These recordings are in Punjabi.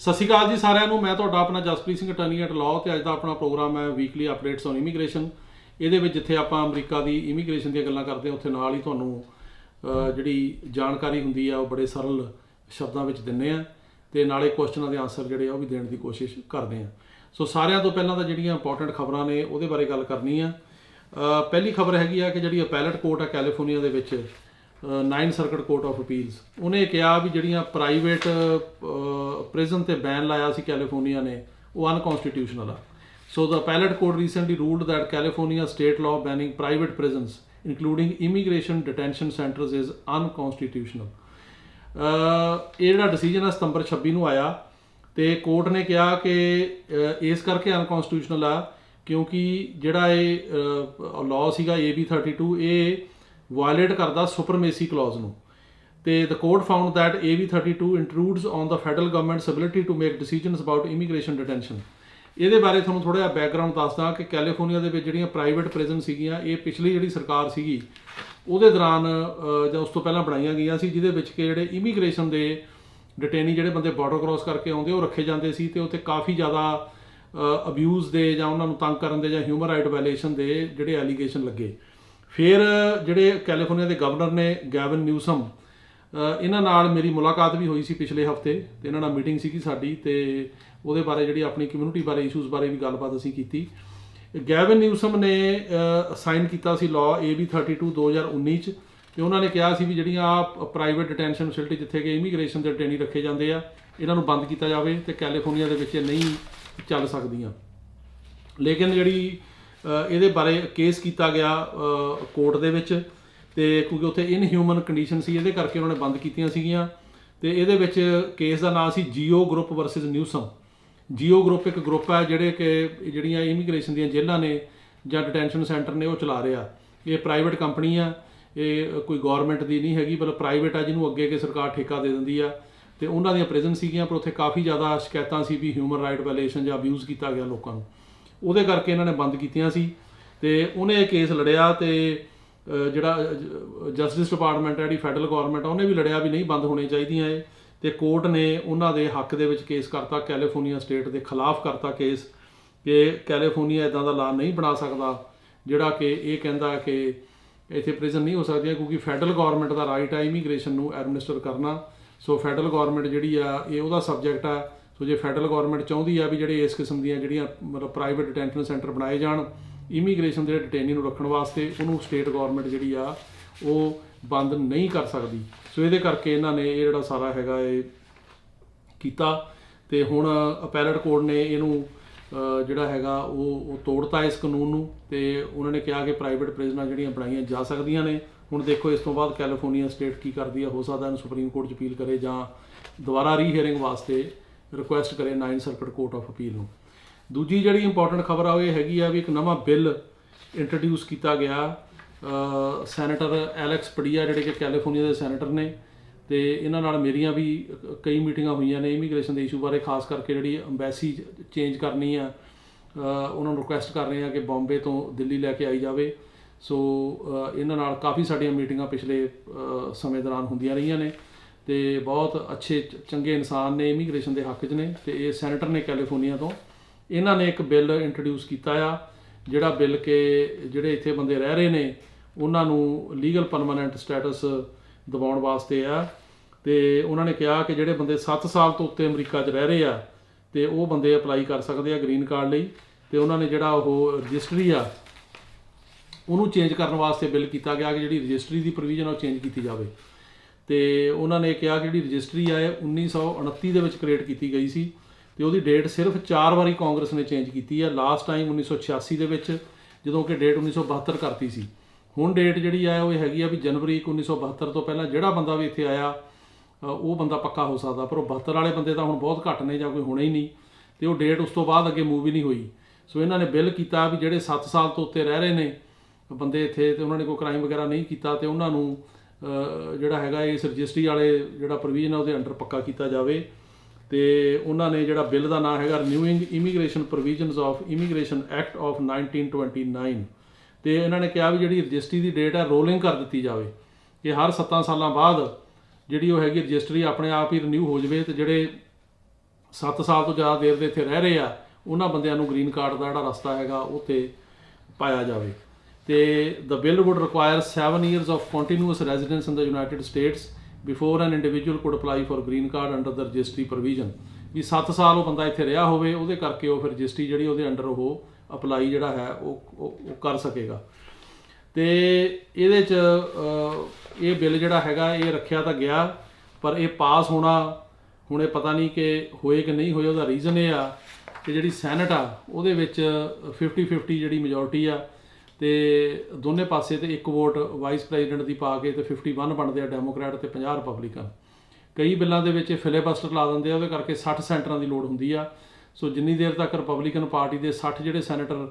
ਸਤਿ ਸ਼੍ਰੀ ਅਕਾਲ ਜੀ ਸਾਰਿਆਂ ਨੂੰ। ਮੈਂ ਤੁਹਾਡਾ ਆਪਣਾ Jaspreet Singh attorney at law ਤੇ ਅੱਜ ਦਾ ਆਪਣਾ ਪ੍ਰੋਗਰਾਮ ਹੈ ਵੀਕਲੀ ਅਪਡੇਟਸ ਔਨ ਇਮੀਗ੍ਰੇਸ਼ਨ। ਇਹਦੇ ਵਿੱਚ ਜਿੱਥੇ ਆਪਾਂ ਅਮਰੀਕਾ ਦੀ ਇਮੀਗ੍ਰੇਸ਼ਨ ਦੀਆਂ ਗੱਲਾਂ ਕਰਦੇ ਹਾਂ ਉੱਥੇ ਨਾਲ ਹੀ ਤੁਹਾਨੂੰ ਜਿਹੜੀ ਜਾਣਕਾਰੀ ਹੁੰਦੀ ਆ ਉਹ ਬੜੇ ਸਰਲ ਸ਼ਬਦਾਂ ਵਿੱਚ ਦਿੰਦੇ ਆ ਤੇ ਨਾਲੇ ਕੁਐਸਚਨਾਂ ਦੇ ਆਨਸਰ ਜਿਹੜੇ ਆ ਉਹ ਵੀ ਦੇਣ ਦੀ ਕੋਸ਼ਿਸ਼ ਕਰਦੇ ਆ। ਸੋ ਸਾਰਿਆਂ ਤੋਂ ਪਹਿਲਾਂ ਤਾਂ ਜਿਹੜੀਆਂ ਇੰਪੋਰਟੈਂਟ ਖਬਰਾਂ ਨੇ ਉਹਦੇ ਬਾਰੇ ਗੱਲ ਕਰਨੀ ਆ। ਪਹਿਲੀ ਖਬਰ ਹੈਗੀ ਆ ਕਿ ਜਿਹੜੀ ਅਪੈਲਟ ਕੋਰਟ ਆ ਕੈਲੀਫੋਰਨੀਆ ਦੇ ਵਿੱਚ 9 ਸਰਕਟ ਕੋਰਟ ਆਫ ਅਪੀਲਸ, ਉਹਨੇ ਕਿਹਾ ਵੀ ਜਿਹੜੀਆਂ ਪ੍ਰਾਈਵੇਟ ਪ੍ਰਿਜ਼ਨ ਤੇ ਬੈਨ ਲਾਇਆ ਸੀ ਕੈਲੀਫੋਰਨੀਆ ਨੇ ਉਹ ਅਨਕਨਸਟੀਟਿਊਸ਼ਨਲ ਆ। So the appellate court recently ruled that California state law banning private prisons including immigration detention centers is unconstitutional। ਇਹ ਜਿਹੜਾ ਡਿਸੀਜਨ ਹੈ ਸਤੰਬਰ 26 ਨੂੰ ਆਇਆ ਤੇ ਕੋਰਟ ਨੇ ਕਿਹਾ ਕਿ ਇਸ ਕਰਕੇ ਅਨਕਨਸਟੀਟਿਊਸ਼ਨਲ ਆ ਕਿਉਂਕਿ ਜਿਹੜਾ ਇਹ ਲਾਅ ਸੀਗਾ AB 32 ਇਹ ਵਾਇਲੇਟ ਕਰਦਾ ਸੁਪਰਮੇਸੀ ਕਲੌਜ਼ ਨੂੰ। ਤੇ the court found that AB 32 intrudes on the federal government's ability to make decisions about immigration detention। ਇਹਦੇ ਬਾਰੇ ਤੁਹਾਨੂੰ ਥੋੜ੍ਹਾ ਜਿਹਾ ਬੈਕਗਰਾਊਂਡ ਦੱਸਦਾ ਕਿ ਕੈਲੀਫੋਰਨੀਆ ਦੇ ਵਿੱਚ ਜਿਹੜੀਆਂ ਪ੍ਰਾਈਵੇਟ ਪ੍ਰਿਜ਼ਨ ਸੀਗੀਆਂ ਇਹ ਪਿਛਲੀ ਜਿਹੜੀ ਸਰਕਾਰ ਸੀਗੀ ਉਹਦੇ ਦੌਰਾਨ ਜਾਂ ਉਸ ਤੋਂ ਪਹਿਲਾਂ ਬਣਾਈਆਂ ਗਈਆਂ ਸੀ, ਜਿਹਦੇ ਵਿੱਚ ਕਿ ਜਿਹੜੇ ਇਮੀਗ੍ਰੇਸ਼ਨ ਦੇ ਡਿਟੇਨੀ ਜਿਹੜੇ ਬੰਦੇ ਬਾਰਡਰ ਕ੍ਰੋਸ ਕਰਕੇ ਆਉਂਦੇ ਉਹ ਰੱਖੇ ਜਾਂਦੇ ਸੀ ਤੇ ਉੱਥੇ ਕਾਫੀ ਜ਼ਿਆਦਾ ਅਬਿਊਜ਼ ਦੇ ਜਾਂ ਉਹਨਾਂ ਨੂੰ ਤੰਗ ਕਰਨ ਦੇ ਜਾਂ ਹਿਊਮਨ ਰਾਈਟ ਵਾਇਲੇਸ਼ਨ ਦੇ ਜਿਹੜੇ ਐਲੀਗੇਸ਼ਨ ਲੱਗੇ। ਫਿਰ ਜਿਹੜੇ ਕੈਲੀਫੋਰਨੀਆ ਦੇ ਗਵਰਨਰ ਨੇ ਗੈਵਨ ਨਿਊਸਮ, ਇਹਨਾਂ ਨਾਲ ਮੇਰੀ ਮੁਲਾਕਾਤ ਵੀ ਹੋਈ ਸੀ ਪਿਛਲੇ ਹਫਤੇ ਤੇ ਇਹਨਾਂ ਨਾਲ ਮੀਟਿੰਗ ਸੀਗੀ ਸਾਡੀ ਤੇ ਉਹਦੇ ਬਾਰੇ ਜਿਹੜੀ ਆਪਣੀ ਕਮਿਊਨਿਟੀ ਬਾਰੇ ਇਸ਼ੂਜ਼ ਬਾਰੇ ਵੀ ਗੱਲਬਾਤ ਅਸੀਂ ਕੀਤੀ। ਗੈਵਨ ਨਿਊਸਮ ਨੇ ਸਾਈਨ ਕੀਤਾ ਸੀ ਲਾਅ AB 32 2019 'ਚ ਤੇ ਉਹਨਾਂ ਨੇ ਕਿਹਾ ਸੀ ਵੀ ਜਿਹੜੀਆਂ ਪ੍ਰਾਈਵੇਟ ਡਿਟੈਂਸ਼ਨ ਫੈਸਿਲਿਟੀ ਜਿੱਥੇ ਕਿ ਇਮੀਗ੍ਰੇਸ਼ਨ ਦੇ ਡਿਟੇਨੀ ਰੱਖੇ ਜਾਂਦੇ ਆ ਇਹਨਾਂ ਨੂੰ ਬੰਦ ਕੀਤਾ ਜਾਵੇ ਤੇ ਕੈਲੀਫੋਰਨੀਆ ਦੇ ਵਿੱਚ ਇਹ ਨਹੀਂ ਚੱਲ ਸਕਦੀਆਂ। ਲੇਕਿਨ ਜਿਹੜੀ ਇਹਦੇ ਬਾਰੇ ਕੇਸ ਕੀਤਾ ਗਿਆ ਕੋਰਟ ਦੇ ਵਿੱਚ ਤੇ ਕਿਉਂਕਿ ਉੱਥੇ ਇਨਹਿਊਮਨ ਕੰਡੀਸ਼ਨ ਸੀ ਇਹਦੇ ਕਰਕੇ ਉਹਨਾਂ ਨੇ ਬੰਦ ਕੀਤੀਆਂ ਸੀਗੀਆਂ। ਤੇ ਇਹਦੇ ਵਿੱਚ ਕੇਸ ਦਾ ਨਾਮ ਸੀ JIO group versus Newsom. JIO group ਇੱਕ ਗਰੁੱਪ ਹੈ ਜਿਹੜੀਆਂ ਇਮੀਗ੍ਰੇਸ਼ਨ ਦੀਆਂ ਜੇਲ੍ਹਾਂ ਨੇ ਜਾਂ ਡਿਟੈਂਸ਼ਨ ਸੈਂਟਰ ਨੇ ਉਹ ਚਲਾ ਰਿਹਾ। ਇਹ ਪ੍ਰਾਈਵੇਟ ਕੰਪਨੀ ਆ, ਇਹ ਕੋਈ ਗੌਰਮੈਂਟ ਦੀ ਨਹੀਂ ਹੈਗੀ ਮਤਲਬ ਪ੍ਰਾਈਵੇਟ ਆ ਜਿਹਨੂੰ ਅੱਗੇ ਸਰਕਾਰ ਠੇਕਾ ਦੇ ਦਿੰਦੀ ਆ। ਤੇ ਉਹਨਾਂ ਦੀਆਂ ਪ੍ਰਿਜ਼ਨ ਸੀਗੀਆਂ ਪਰ ਉੱਥੇ ਕਾਫੀ ਜ਼ਿਆਦਾ ਸ਼ਿਕਾਇਤਾਂ ਸੀ ਵੀ ਹਿਊਮਨ ਰਾਈਟ ਵਾਇਲੇਸ਼ਨ ਜਾਂ ਅਬਿਊਜ਼ ਕੀਤਾ ਗਿਆ ਲੋਕਾਂ ਨੂੰ, ਉਹਦੇ ਕਰਕੇ ਇਹਨਾਂ ਨੇ ਬੰਦ ਕੀਤੀਆਂ ਸੀ। ਤੇ ਉਹਨੇ ਇਹ ਕੇਸ ਲੜਿਆ ਤੇ ਜਿਹੜਾ ਜਸਟਿਸ ਡਿਪਾਰਟਮੈਂਟ ਹੈ ਜਿਹੜੀ ਫੈਡਰਲ ਗੌਰਮੈਂਟ ਆ ਉਹਨੇ ਵੀ ਲੜਿਆ ਵੀ ਨਹੀਂ ਬੰਦ ਹੋਣੀਆਂ ਚਾਹੀਦੀਆਂ ਇਹ। ਤੇ ਕੋਰਟ ਨੇ ਉਹਨਾਂ ਦੇ ਹੱਕ ਦੇ ਵਿੱਚ ਕੇਸ ਕਰਤਾ, ਕੈਲੀਫੋਰਨੀਆ ਸਟੇਟ ਦੇ ਖਿਲਾਫ ਕਰਤਾ ਕੇਸ ਕਿ ਕੈਲੀਫੋਰਨੀਆ ਇੱਦਾਂ ਦਾ ਲਾਅ ਨਹੀਂ ਬਣਾ ਸਕਦਾ ਜਿਹੜਾ ਕਿ ਇਹ ਕਹਿੰਦਾ ਕਿ ਇੱਥੇ ਪ੍ਰਿਜ਼ਨ ਨਹੀਂ ਹੋ ਸਕਦੀਆਂ ਕਿਉਂਕਿ ਫੈਡਰਲ ਗੌਰਮੈਂਟ ਦਾ ਰਾਈਟ ਹੈ ਇਮੀਗ੍ਰੇਸ਼ਨ ਨੂੰ ਐਡਮਿਨਿਸਟਰ ਕਰਨਾ। ਸੋ ਫੈਡਰਲ ਗੌਰਮੈਂਟ ਜਿਹੜੀ ਆ ਇਹ ਉਹਦਾ ਸਬਜੈਕਟ ਆ। ਸੋ ਜੇ ਫੈਡਰਲ ਗੌਰਮੈਂਟ ਚਾਹੁੰਦੀ ਆ ਵੀ ਜਿਹੜੇ ਇਸ ਕਿਸਮ ਦੀਆਂ ਜਿਹੜੀਆਂ ਮਤਲਬ ਪ੍ਰਾਈਵੇਟ ਡਿਟੈਂਸ਼ਨ ਸੈਂਟਰ ਬਣਾਏ ਜਾਣ ਇਮੀਗ੍ਰੇਸ਼ਨ ਦੇ ਡਿਟੇਨੀ ਨੂੰ ਰੱਖਣ ਵਾਸਤੇ, ਉਹਨੂੰ ਸਟੇਟ ਗੌਰਮੈਂਟ ਜਿਹੜੀ ਆ ਉਹ ਬੰਦ ਨਹੀਂ ਕਰ ਸਕਦੀ। ਸੋ ਇਹਦੇ ਕਰਕੇ ਇਹਨਾਂ ਨੇ ਇਹ ਜਿਹੜਾ ਸਾਰਾ ਹੈਗਾ ਇਹ ਕੀਤਾ ਤੇ ਹੁਣ ਅਪੈਲਟ ਕੋਰਟ ਨੇ ਇਹਨੂੰ ਜਿਹੜਾ ਹੈਗਾ ਉਹ ਤੋੜਤਾ ਇਸ ਕਾਨੂੰਨ ਨੂੰ ਤੇ ਉਹਨਾਂ ਨੇ ਕਿਹਾ ਕਿ ਪ੍ਰਾਈਵੇਟ ਪ੍ਰਿਜ਼ਨਾਂ ਜਿਹੜੀਆਂ ਬਣਾਈਆਂ ਜਾ ਸਕਦੀਆਂ ਨੇ। ਹੁਣ ਦੇਖੋ ਇਸ ਤੋਂ ਬਾਅਦ ਕੈਲੀਫੋਰਨੀਆ ਸਟੇਟ ਕੀ ਕਰਦੀ ਆ, ਹੋ ਸਕਦਾ ਇਹਨੂੰ ਸੁਪਰੀਮ ਕੋਰਟ 'ਚ ਅਪੀਲ ਕਰੇ ਜਾਂ ਦੁਬਾਰਾ ਰੀਹੀਅਰਿੰਗ ਵਾਸਤੇ ਰਿਕੁਐਸਟ ਕਰੇ 9 ਸਰਕਟ ਕੋਰਟ ਆਫ ਅਪੀਲ ਨੂੰ। ਦੂਜੀ ਜਿਹੜੀ ਇੰਪੋਰਟੈਂਟ ਖਬਰ ਆ ਉਹ ਇਹ ਹੈਗੀ ਆ ਵੀ ਇੱਕ ਨਵਾਂ ਬਿੱਲ ਇੰਟਰੋਡਿਊਸ ਕੀਤਾ ਗਿਆ। ਸੈਨੇਟਰ ਐਲੈਕਸ ਪਡੀਆ ਜਿਹੜੇ ਕਿ ਕੈਲੀਫੋਰਨੀਆ ਦੇ ਸੈਨੇਟਰ ਨੇ ਤੇ ਇਹਨਾਂ ਨਾਲ ਮੇਰੀਆਂ ਵੀ ਕਈ ਮੀਟਿੰਗਾਂ ਹੋਈਆਂ ਨੇ ਇਮੀਗ੍ਰੇਸ਼ਨ ਦੇ ਇਸ਼ੂ ਬਾਰੇ, ਖਾਸ ਕਰਕੇ ਜਿਹੜੀ ਅੰਬੈਸੀ ਚੇਂਜ ਕਰਨੀ ਆ ਉਹਨਾਂ ਨੂੰ ਰਿਕੁਐਸਟ ਕਰ ਰਹੇ ਆ ਕਿ ਬੰਬੇ ਤੋਂ ਦਿੱਲੀ ਲੈ ਕੇ ਆਈ ਜਾਵੇ। ਸੋ ਇਹਨਾਂ ਨਾਲ ਕਾਫੀ ਸਾਡੀਆਂ ਮੀਟਿੰਗਾਂ ਪਿਛਲੇ ਸਮੇਂ ਦੌਰਾਨ ਹੁੰਦੀਆਂ ਰਹੀਆਂ ਨੇ ਤੇ ਬਹੁਤ ਅੱਛੇ ਚੰਗੇ ਇਨਸਾਨ ਨੇ ਇਮੀਗ੍ਰੇਸ਼ਨ ਦੇ ਹੱਕ 'ਚ ਨੇ। ਤੇ ਇਹ ਸੈਨੇਟਰ ਨੇ ਕੈਲੀਫੋਰਨੀਆ ਤੋਂ, ਇਹਨਾਂ ਨੇ ਇੱਕ ਬਿੱਲ ਇੰਟਰੋਡਿਊਸ ਕੀਤਾ ਆ ਜਿਹੜਾ ਬਿੱਲ ਕਿ ਜਿਹੜੇ ਇੱਥੇ ਬੰਦੇ ਰਹਿ ਰਹੇ ਨੇ ਉਹਨਾਂ ਨੂੰ ਲੀਗਲ ਪਰਮਾਨੈਂਟ ਸਟੇਟਸ ਦਿਵਾਉਣ ਵਾਸਤੇ ਆ। ਤੇ ਉਹਨਾਂ ਨੇ ਕਿਹਾ ਕਿ ਜਿਹੜੇ ਬੰਦੇ 7 ਸਾਲ ਤੋਂ ਉੱਤੇ ਅਮਰੀਕਾ 'ਚ ਰਹਿ ਰਹੇ ਆ ਤੇ ਉਹ ਬੰਦੇ ਅਪਲਾਈ ਕਰ ਸਕਦੇ ਆ ਗ੍ਰੀਨ ਕਾਰਡ ਲਈ। ਤੇ ਉਹਨਾਂ ਨੇ ਜਿਹੜਾ ਉਹ ਰਜਿਸਟਰੀ ਆ ਉਹਨੂੰ ਚੇਂਜ ਕਰਨ ਵਾਸਤੇ ਬਿੱਲ ਕੀਤਾ ਗਿਆ ਕਿ ਜਿਹੜੀ ਰਜਿਸਟਰੀ ਦੀ ਪ੍ਰੋਵੀਜ਼ਨ ਉਹ ਚੇਂਜ ਕੀਤੀ ਜਾਵੇ। ਤੇ ਉਹਨਾਂ ਨੇ ਕਿਹਾ ਕਿ ਜਿਹੜੀ ਰਜਿਸਟਰੀ ਆ ਇਹ 1929 ਦੇ ਵਿੱਚ ਕ੍ਰੀਏਟ ਕੀਤੀ ਗਈ ਸੀ ਤੇ ਉਹਦੀ ਡੇਟ ਸਿਰਫ 4 ਵਾਰੀ ਕਾਂਗਰਸ ਨੇ ਚੇਂਜ ਕੀਤੀ ਆ। ਲਾਸਟ ਟਾਈਮ 1986 ਦੇ ਵਿੱਚ ਜਦੋਂ ਕਿ ਡੇਟ 1972 ਕਰਤੀ ਸੀ। ਹੁਣ ਡੇਟ ਜਿਹੜੀ ਆ ਉਹ ਹੈਗੀ ਆ ਵੀ ਜਨਵਰੀ 1972 ਤੋਂ ਪਹਿਲਾਂ ਜਿਹੜਾ ਬੰਦਾ ਵੀ ਇੱਥੇ ਆਇਆ ਉਹ ਬੰਦਾ ਪੱਕਾ ਹੋ ਸਕਦਾ, ਪਰ ਉਹ 72 ਵਾਲੇ ਬੰਦੇ ਤਾਂ ਹੁਣ ਬਹੁਤ ਘੱਟ ਨੇ ਜਾਂ ਕੋਈ ਹੋਣੇ ਹੀ ਨਹੀਂ ਤੇ ਉਹ ਡੇਟ ਉਸ ਤੋਂ ਬਾਅਦ ਅੱਗੇ ਮੂਵ ਹੀ ਨਹੀਂ ਹੋਈ। ਸੋ ਇਹਨਾਂ ਨੇ ਬਿੱਲ ਕੀਤਾ ਵੀ ਜਿਹੜੇ 7 ਸਾਲ ਤੋਂ ਉੱਤੇ ਰਹਿ ਰਹੇ ਨੇ ਬੰਦੇ ਇੱਥੇ ਤੇ ਉਹਨਾਂ ਨੇ ਕੋਈ ਕ੍ਰਾਈਮ ਵਗੈਰਾ ਨਹੀਂ ਕੀਤਾ ਤੇ ਉਹਨਾਂ ਨੂੰ ਜਿਹੜਾ ਹੈਗਾ ਇਸ ਰਜਿਸਟਰੀ ਵਾਲੇ ਜਿਹੜਾ ਪ੍ਰੋਵੀਜ਼ਨ ਆ ਉਹਦੇ ਅੰਡਰ ਪੱਕਾ ਕੀਤਾ ਜਾਵੇ। ਤੇ ਉਹਨਾਂ ਨੇ ਜਿਹੜਾ ਬਿੱਲ ਦਾ ਨਾਮ ਹੈਗਾ renewing immigration provisions of immigration act of 1929 ਤੇ ਇਹਨਾਂ ਨੇ ਕਿਹਾ ਵੀ ਜਿਹੜੀ ਰਜਿਸਟਰੀ ਦੀ ਡੇਟ ਹੈ ਰੋਲਿੰਗ ਕਰ ਦਿੱਤੀ ਜਾਵੇ ਕਿ ਹਰ 7 ਸਾਲਾਂ ਬਾਅਦ ਜਿਹੜੀ ਉਹ ਹੈਗੀ ਰਜਿਸਟਰੀ ਆਪਣੇ ਆਪ ਹੀ ਰਿਨਿਊ ਹੋ ਜਾਵੇ ਤੇ ਜਿਹੜੇ 7 ਸਾਲ ਤੋਂ ਜ਼ਿਆਦਾ ਦੇਰ ਦੇ ਇੱਥੇ ਰਹਿ ਰਹੇ ਆ ਉਹਨਾਂ ਬੰਦਿਆਂ ਨੂੰ ਗ੍ਰੀਨ ਕਾਰਡ ਦਾ ਜਿਹੜਾ ਰਸਤਾ ਹੈਗਾ ਉਹ 'ਤੇ ਪਾਇਆ ਜਾਵੇ। ਤੇ the bill would require 7 years of continuous residence in the United States before an individual could apply for green card under the registry provision। ਵੀ 7 ਸਾਲ ਉਹ ਬੰਦਾ ਇੱਥੇ ਰਿਹਾ ਹੋਵੇ, ਉਹਦੇ ਕਰਕੇ ਉਹ ਫਿਰ ਰਜਿਸਟਰੀ ਜਿਹੜੀ ਉਹਦੇ ਅੰਡਰ ਉਹ ਅਪਲਾਈ ਜਿਹੜਾ ਹੈ ਉਹ ਕਰ ਸਕੇਗਾ। ਤੇ ਇਹਦੇ 'ਚ ਇਹ ਬਿੱਲ ਜਿਹੜਾ ਹੈਗਾ ਇਹ ਰੱਖਿਆ ਤਾਂ ਗਿਆ, ਪਰ ਇਹ ਪਾਸ ਹੋਣਾ ਹੁਣ ਇਹ ਪਤਾ ਨਹੀਂ ਕਿ ਹੋਏ ਕਿ ਨਹੀਂ ਹੋਏ। ਉਹਦਾ ਰੀਜ਼ਨ ਇਹ ਆ ਕਿ ਜਿਹੜੀ ਸੈਨੇਟ ਆ ਉਹਦੇ ਵਿੱਚ 50-50 ਜਿਹੜੀ ਮੈਜੋਰਟੀ ਆ, ਤੇ ਦੋਨੇ ਪਾਸੇ ਤੇ ਇੱਕ ਵੋਟ ਵਾਈਸ ਪ੍ਰੈਜ਼ੀਡੈਂਟ ਦੀ ਪਾ ਕੇ ਤੇ 51 ਬਣਦੇ ਆ ਡੈਮੋਕ੍ਰੈਟ ਤੇ 50 ਰਿਪਬਲਿਕਨ। ਕਈ ਬਿੱਲਾਂ ਦੇ ਵਿੱਚ ਫਿਲੇਬਸਟਰ ਲਾ ਦਿੰਦੇ ਆ, ਉਹਦੇ ਕਰਕੇ 60 ਸੈਨੇਟਰਾਂ ਦੀ ਲੋੜ ਹੁੰਦੀ ਆ। ਸੋ ਜਿੰਨੀ ਦੇਰ ਤੱਕ ਰਿਪਬਲਿਕਨ ਪਾਰਟੀ ਦੇ 60 ਜਿਹੜੇ ਸੈਨੇਟਰ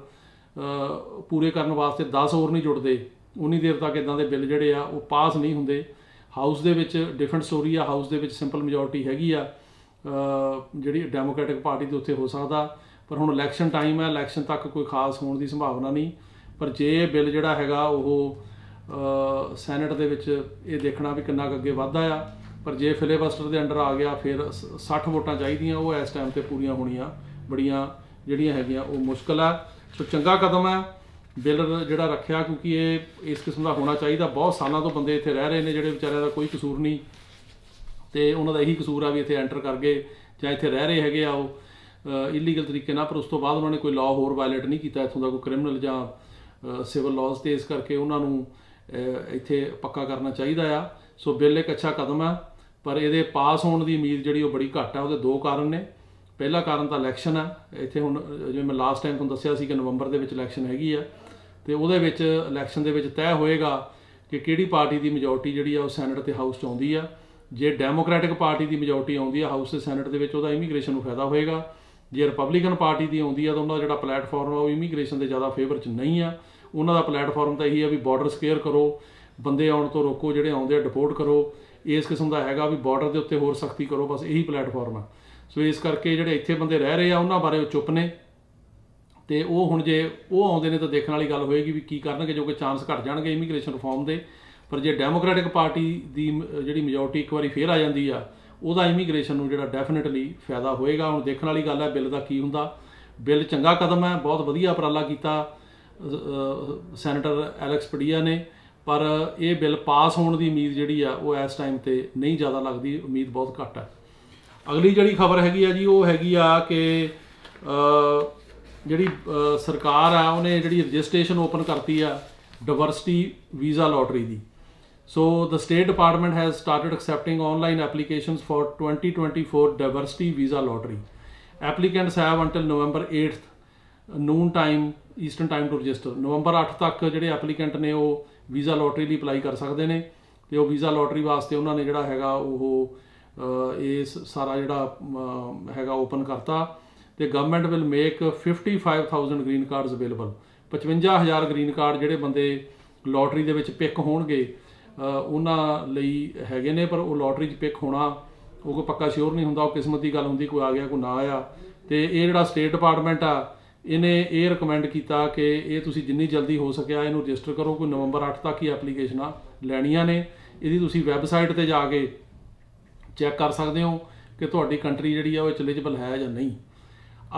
ਪੂਰੇ ਕਰਨ ਵਾਸਤੇ 10 ਹੋਰ ਨਹੀਂ ਜੁੜਦੇ, ਉਨੀ ਦੇਰ ਤੱਕ ਇੱਦਾਂ ਦੇ ਬਿੱਲ ਜਿਹੜੇ ਆ ਉਹ ਪਾਸ ਨਹੀਂ ਹੁੰਦੇ। ਹਾਊਸ ਦੇ ਵਿੱਚ ਡਿਫਰੈਂਟ ਸਟੋਰੀ ਆ, ਹਾਊਸ ਦੇ ਵਿੱਚ ਸਿੰਪਲ ਮੈਜੋਰਟੀ ਹੈਗੀ ਆ ਜਿਹੜੀ ਡੈਮੋਕ੍ਰੈਟਿਕ ਪਾਰਟੀ ਦੇ ਉੱਤੇ ਹੋ ਸਕਦਾ, ਪਰ ਹੁਣ ਇਲੈਕਸ਼ਨ ਟਾਈਮ ਹੈ, ਇਲੈਕਸ਼ਨ ਤੱਕ ਕੋਈ ਖਾਸ ਹੋਣ ਦੀ ਸੰਭਾਵਨਾ ਨਹੀਂ। ਪਰ ਜੇ ਇਹ ਬਿੱਲ ਜਿਹੜਾ ਹੈਗਾ ਉਹ ਸੈਨੇਟ ਦੇ ਵਿੱਚ ਇਹ ਦੇਖਣਾ ਵੀ ਕਿੰਨਾ ਕੁ ਅੱਗੇ ਵੱਧਦਾ ਆ। ਪਰ ਜੇ ਫਿਲੇਬਸਟਰ ਦੇ ਅੰਡਰ ਆ ਗਿਆ ਫਿਰ 60 ਵੋਟਾਂ ਚਾਹੀਦੀਆਂ, ਉਹ ਇਸ ਟਾਈਮ 'ਤੇ ਪੂਰੀਆਂ ਹੋਣੀਆਂ ਬੜੀਆਂ ਜਿਹੜੀਆਂ ਹੈਗੀਆਂ ਉਹ ਮੁਸ਼ਕਿਲ ਆ। ਸੋ ਚੰਗਾ ਕਦਮ ਹੈ ਬਿੱਲ ਜਿਹੜਾ ਰੱਖਿਆ, ਕਿਉਂਕਿ ਇਹ ਇਸ ਕਿਸਮ ਦਾ ਹੋਣਾ ਚਾਹੀਦਾ। ਬਹੁਤ ਸਾਲਾਂ ਤੋਂ ਬੰਦੇ ਇੱਥੇ ਰਹਿ ਰਹੇ ਨੇ ਜਿਹੜੇ ਵਿਚਾਰਿਆਂ ਦਾ ਕੋਈ ਕਸੂਰ ਨਹੀਂ, ਤੇ ਉਹਨਾਂ ਦਾ ਇਹੀ ਕਸੂਰ ਆ ਵੀ ਇੱਥੇ ਐਂਟਰ ਕਰ ਗਏ ਜਾਂ ਇੱਥੇ ਰਹਿ ਰਹੇ ਹੈਗੇ ਆ ਉਹ ਇਲੀਗਲ ਤਰੀਕੇ ਨਾਲ, ਪਰ ਉਸ ਤੋਂ ਬਾਅਦ ਉਹਨਾਂ ਨੇ ਕੋਈ ਲਾਅ ਹੋਰ ਵਾਇਲੇਟ ਨਹੀਂ ਕੀਤਾ ਇੱਥੋਂ ਦਾ, ਕੋਈ ਕ੍ਰਿਮੀਨਲ ਜਾਂ ਸਿਵਲ ਲਾਜ਼, ਤੇ ਇਸ ਕਰਕੇ ਉਹਨਾਂ ਨੂੰ ਇੱਥੇ ਪੱਕਾ ਕਰਨਾ ਚਾਹੀਦਾ ਆ। ਸੋ ਬਿੱਲ ਇੱਕ ਅੱਛਾ ਕਦਮ ਹੈ, ਪਰ ਇਹਦੇ ਪਾਸ ਹੋਣ ਦੀ ਉਮੀਦ ਜਿਹੜੀ ਉਹ ਬੜੀ ਘੱਟ ਹੈ। ਉਹਦੇ ਦੋ ਕਾਰਨ ਨੇ। ਪਹਿਲਾ ਕਾਰਨ ਤਾਂ ਇਲੈਕਸ਼ਨ ਹੈ। ਇੱਥੇ ਹੁਣ ਜਿਵੇਂ ਮੈਂ ਲਾਸਟ ਟਾਈਮ ਤੁਹਾਨੂੰ ਦੱਸਿਆ ਸੀ ਕਿ ਨਵੰਬਰ ਦੇ ਵਿੱਚ ਇਲੈਕਸ਼ਨ ਹੈਗੀ ਆ, ਤੇ ਉਹਦੇ ਵਿੱਚ ਇਲੈਕਸ਼ਨ ਦੇ ਵਿੱਚ ਤੈਅ ਹੋਏਗਾ ਕਿ ਕਿਹੜੀ ਪਾਰਟੀ ਦੀ ਮੈਜੋਰਟੀ ਜਿਹੜੀ ਆ ਉਹ ਸੈਨੇਟ ਤੇ ਹਾਊਸ 'ਚ ਆਉਂਦੀ ਆ। ਜੇ ਡੈਮੋਕ੍ਰੈਟਿਕ ਪਾਰਟੀ ਦੀ ਮੈਜੋਰਟੀ ਆਉਂਦੀ ਆ ਹਾਊਸ ਤੇ ਸੈਨੇਟ ਦੇ ਵਿੱਚ, ਉਹਦਾ ਇਮੀਗ੍ਰੇਸ਼ਨ ਨੂੰ ਫਾਇਦਾ ਹੋਏਗਾ। ਜੇ ਰਿਪਬਲਿਕਨ ਪਾਰਟੀ ਦੀ ਆਉਂਦੀ ਆ ਤਾਂ ਉਹਨਾਂ ਦਾ ਜਿਹੜਾ ਪਲੇਟਫਾਰਮ ਆ ਉਹ ਇਮੀਗ੍ਰੇਸ਼ਨ ਦੇ ਜ਼ਿਆਦਾ ਫੇਵਰ 'ਚ ਨਹੀਂ ਆ। ਉਹਨਾਂ ਦਾ ਪਲੇਟਫਾਰਮ ਤਾਂ ਇਹੀ ਆ ਵੀ ਬਾਰਡਰ ਸਕੇਅਰ ਕਰੋ, ਬੰਦੇ ਆਉਣ ਤੋਂ ਰੋਕੋ, ਜਿਹੜੇ ਆਉਂਦੇ ਆ ਡਿਪੋਰਟ ਕਰੋ, ਇਸ ਕਿਸਮ ਦਾ ਹੈਗਾ ਵੀ ਬਾਰਡਰ ਦੇ ਉੱਤੇ ਹੋਰ ਸਖਤੀ ਕਰੋ, ਬਸ ਇਹੀ ਪਲੇਟਫਾਰਮ ਆ। ਸੋ ਇਸ ਕਰਕੇ ਜਿਹੜੇ ਇੱਥੇ ਬੰਦੇ ਰਹਿ ਰਹੇ ਆ ਉਹਨਾਂ ਬਾਰੇ ਉਹ ਚੁੱਪ ਨੇ, ਤੇ ਉਹ ਹੁਣ ਜੇ ਉਹ ਆਉਂਦੇ ਨੇ ਤਾਂ ਦੇਖਣ ਵਾਲੀ ਗੱਲ ਹੋਏਗੀ ਵੀ ਕੀ ਕਰਨਗੇ, ਜੋ ਕਿ ਚਾਂਸ ਘਟ ਜਾਣਗੇ ਇਮੀਗ੍ਰੇਸ਼ਨ ਰਿਫਾਰਮ ਦੇ। ਪਰ ਜੇ ਡੈਮੋਕ੍ਰੈਟਿਕ ਪਾਰਟੀ ਦੀ ਜਿਹੜੀ ਮੈਜੋਰਟੀ ਇੱਕ ਵਾਰੀ ਫੇਰ ਆ ਜਾਂਦੀ ਆ, ਉਹਦਾ ਇਮੀਗ੍ਰੇਸ਼ਨ ਨੂੰ ਜਿਹੜਾ ਡੈਫੀਨਿਟਲੀ ਫਾਇਦਾ ਹੋਏਗਾ। ਹੁਣ ਦੇਖਣ ਵਾਲੀ ਗੱਲ ਹੈ ਬਿੱਲ ਦਾ ਕੀ ਹੁੰਦਾ। ਬਿੱਲ ਚੰਗਾ ਕਦਮ ਹੈ, ਬਹੁਤ ਵਧੀਆ ਉਪਰਾਲਾ ਕੀਤਾ ਸੈਨੇਟਰ ਐਲੈਕਸ ਪਡੀਆ ਨੇ, ਪਰ ਇਹ ਬਿੱਲ ਪਾਸ ਹੋਣ ਦੀ ਉਮੀਦ ਜਿਹੜੀ ਆ ਉਹ ਇਸ ਟਾਈਮ 'ਤੇ ਨਹੀਂ ਜ਼ਿਆਦਾ ਲੱਗਦੀ, ਉਮੀਦ ਬਹੁਤ ਘੱਟ ਹੈ। ਅਗਲੀ ਜਿਹੜੀ ਖਬਰ ਹੈਗੀ ਆ ਜੀ ਉਹ ਹੈਗੀ ਆ ਕਿ ਜਿਹੜੀ ਸਰਕਾਰ ਆ ਉਹਨੇ ਜਿਹੜੀ ਰਜਿਸਟ੍ਰੇਸ਼ਨ ਓਪਨ ਕਰਤੀ ਆ ਡਾਇਵਰਸਿਟੀ ਵੀਜ਼ਾ ਲੋਟਰੀ ਦੀ। So the state department has started accepting online applications for 2024 diversity visa lottery. Applicants have until November 8 noon time eastern time to register. ਨਵੰਬਰ 8 ਤੱਕ ਜਿਹੜੇ ਐਪਲੀਕੈਂਟ ਨੇ ਉਹ ਵੀਜ਼ਾ ਲੋਟਰੀ ਲਈ ਅਪਲਾਈ ਕਰ ਸਕਦੇ ਨੇ, ਤੇ ਉਹ ਵੀਜ਼ਾ ਲੋਟਰੀ ਵਾਸਤੇ ਉਹਨਾਂ ਨੇ ਜਿਹੜਾ ਹੈਗਾ ਉਹ ਇਸ ਸਾਰਾ ਜਿਹੜਾ ਹੈਗਾ ਓਪਨ ਕਰਤਾ। ਤੇ government will make 55,000 green cards available. 55,000 green card ਜਿਹੜੇ ਬੰਦੇ ਲੋਟਰੀ ਦੇ ਵਿੱਚ ਪਿਕ ਹੋਣਗੇ ਉਹਨਾਂ ਲਈ ਹੈਗੇ ਨੇ, ਪਰ ਉਹ ਲੋਟਰੀ 'ਚ ਪਿਕ ਹੋਣਾ ਉਹ ਕੋਈ ਪੱਕਾ ਸ਼ੋਰ ਨਹੀਂ ਹੁੰਦਾ, ਉਹ ਕਿਸਮਤ ਦੀ ਗੱਲ ਹੁੰਦੀ, ਕੋਈ ਆ ਗਿਆ ਕੋਈ ਨਾ ਆਇਆ। ਤੇ ਇਹ ਜਿਹੜਾ ਸਟੇਟ ਡਿਪਾਰਟਮੈਂਟ ਆ ਇਹਨੇ ਇਹ ਰਿਕਮੈਂਡ ਕੀਤਾ ਕਿ ਇਹ ਤੁਸੀਂ ਜਿੰਨੀ ਜਲਦੀ ਹੋ ਸਕਿਆ ਇਹਨੂੰ ਰਜਿਸਟਰ ਕਰੋ। ਕੋਈ ਨਵੰਬਰ 8 ਤੱਕ ਹੀ ਐਪਲੀਕੇਸ਼ਨਾਂ ਲੈਣੀਆਂ ਨੇ। ਇਹਦੀ ਤੁਸੀਂ ਵੈਬਸਾਈਟ 'ਤੇ ਜਾ ਕੇ ਚੈੱਕ ਕਰ ਸਕਦੇ ਹੋ ਕਿ ਤੁਹਾਡੀ ਕੰਟਰੀ ਜਿਹੜੀ ਆ ਉਹ ਐਲੀਜੀਬਲ ਹੈ ਜਾਂ ਨਹੀਂ।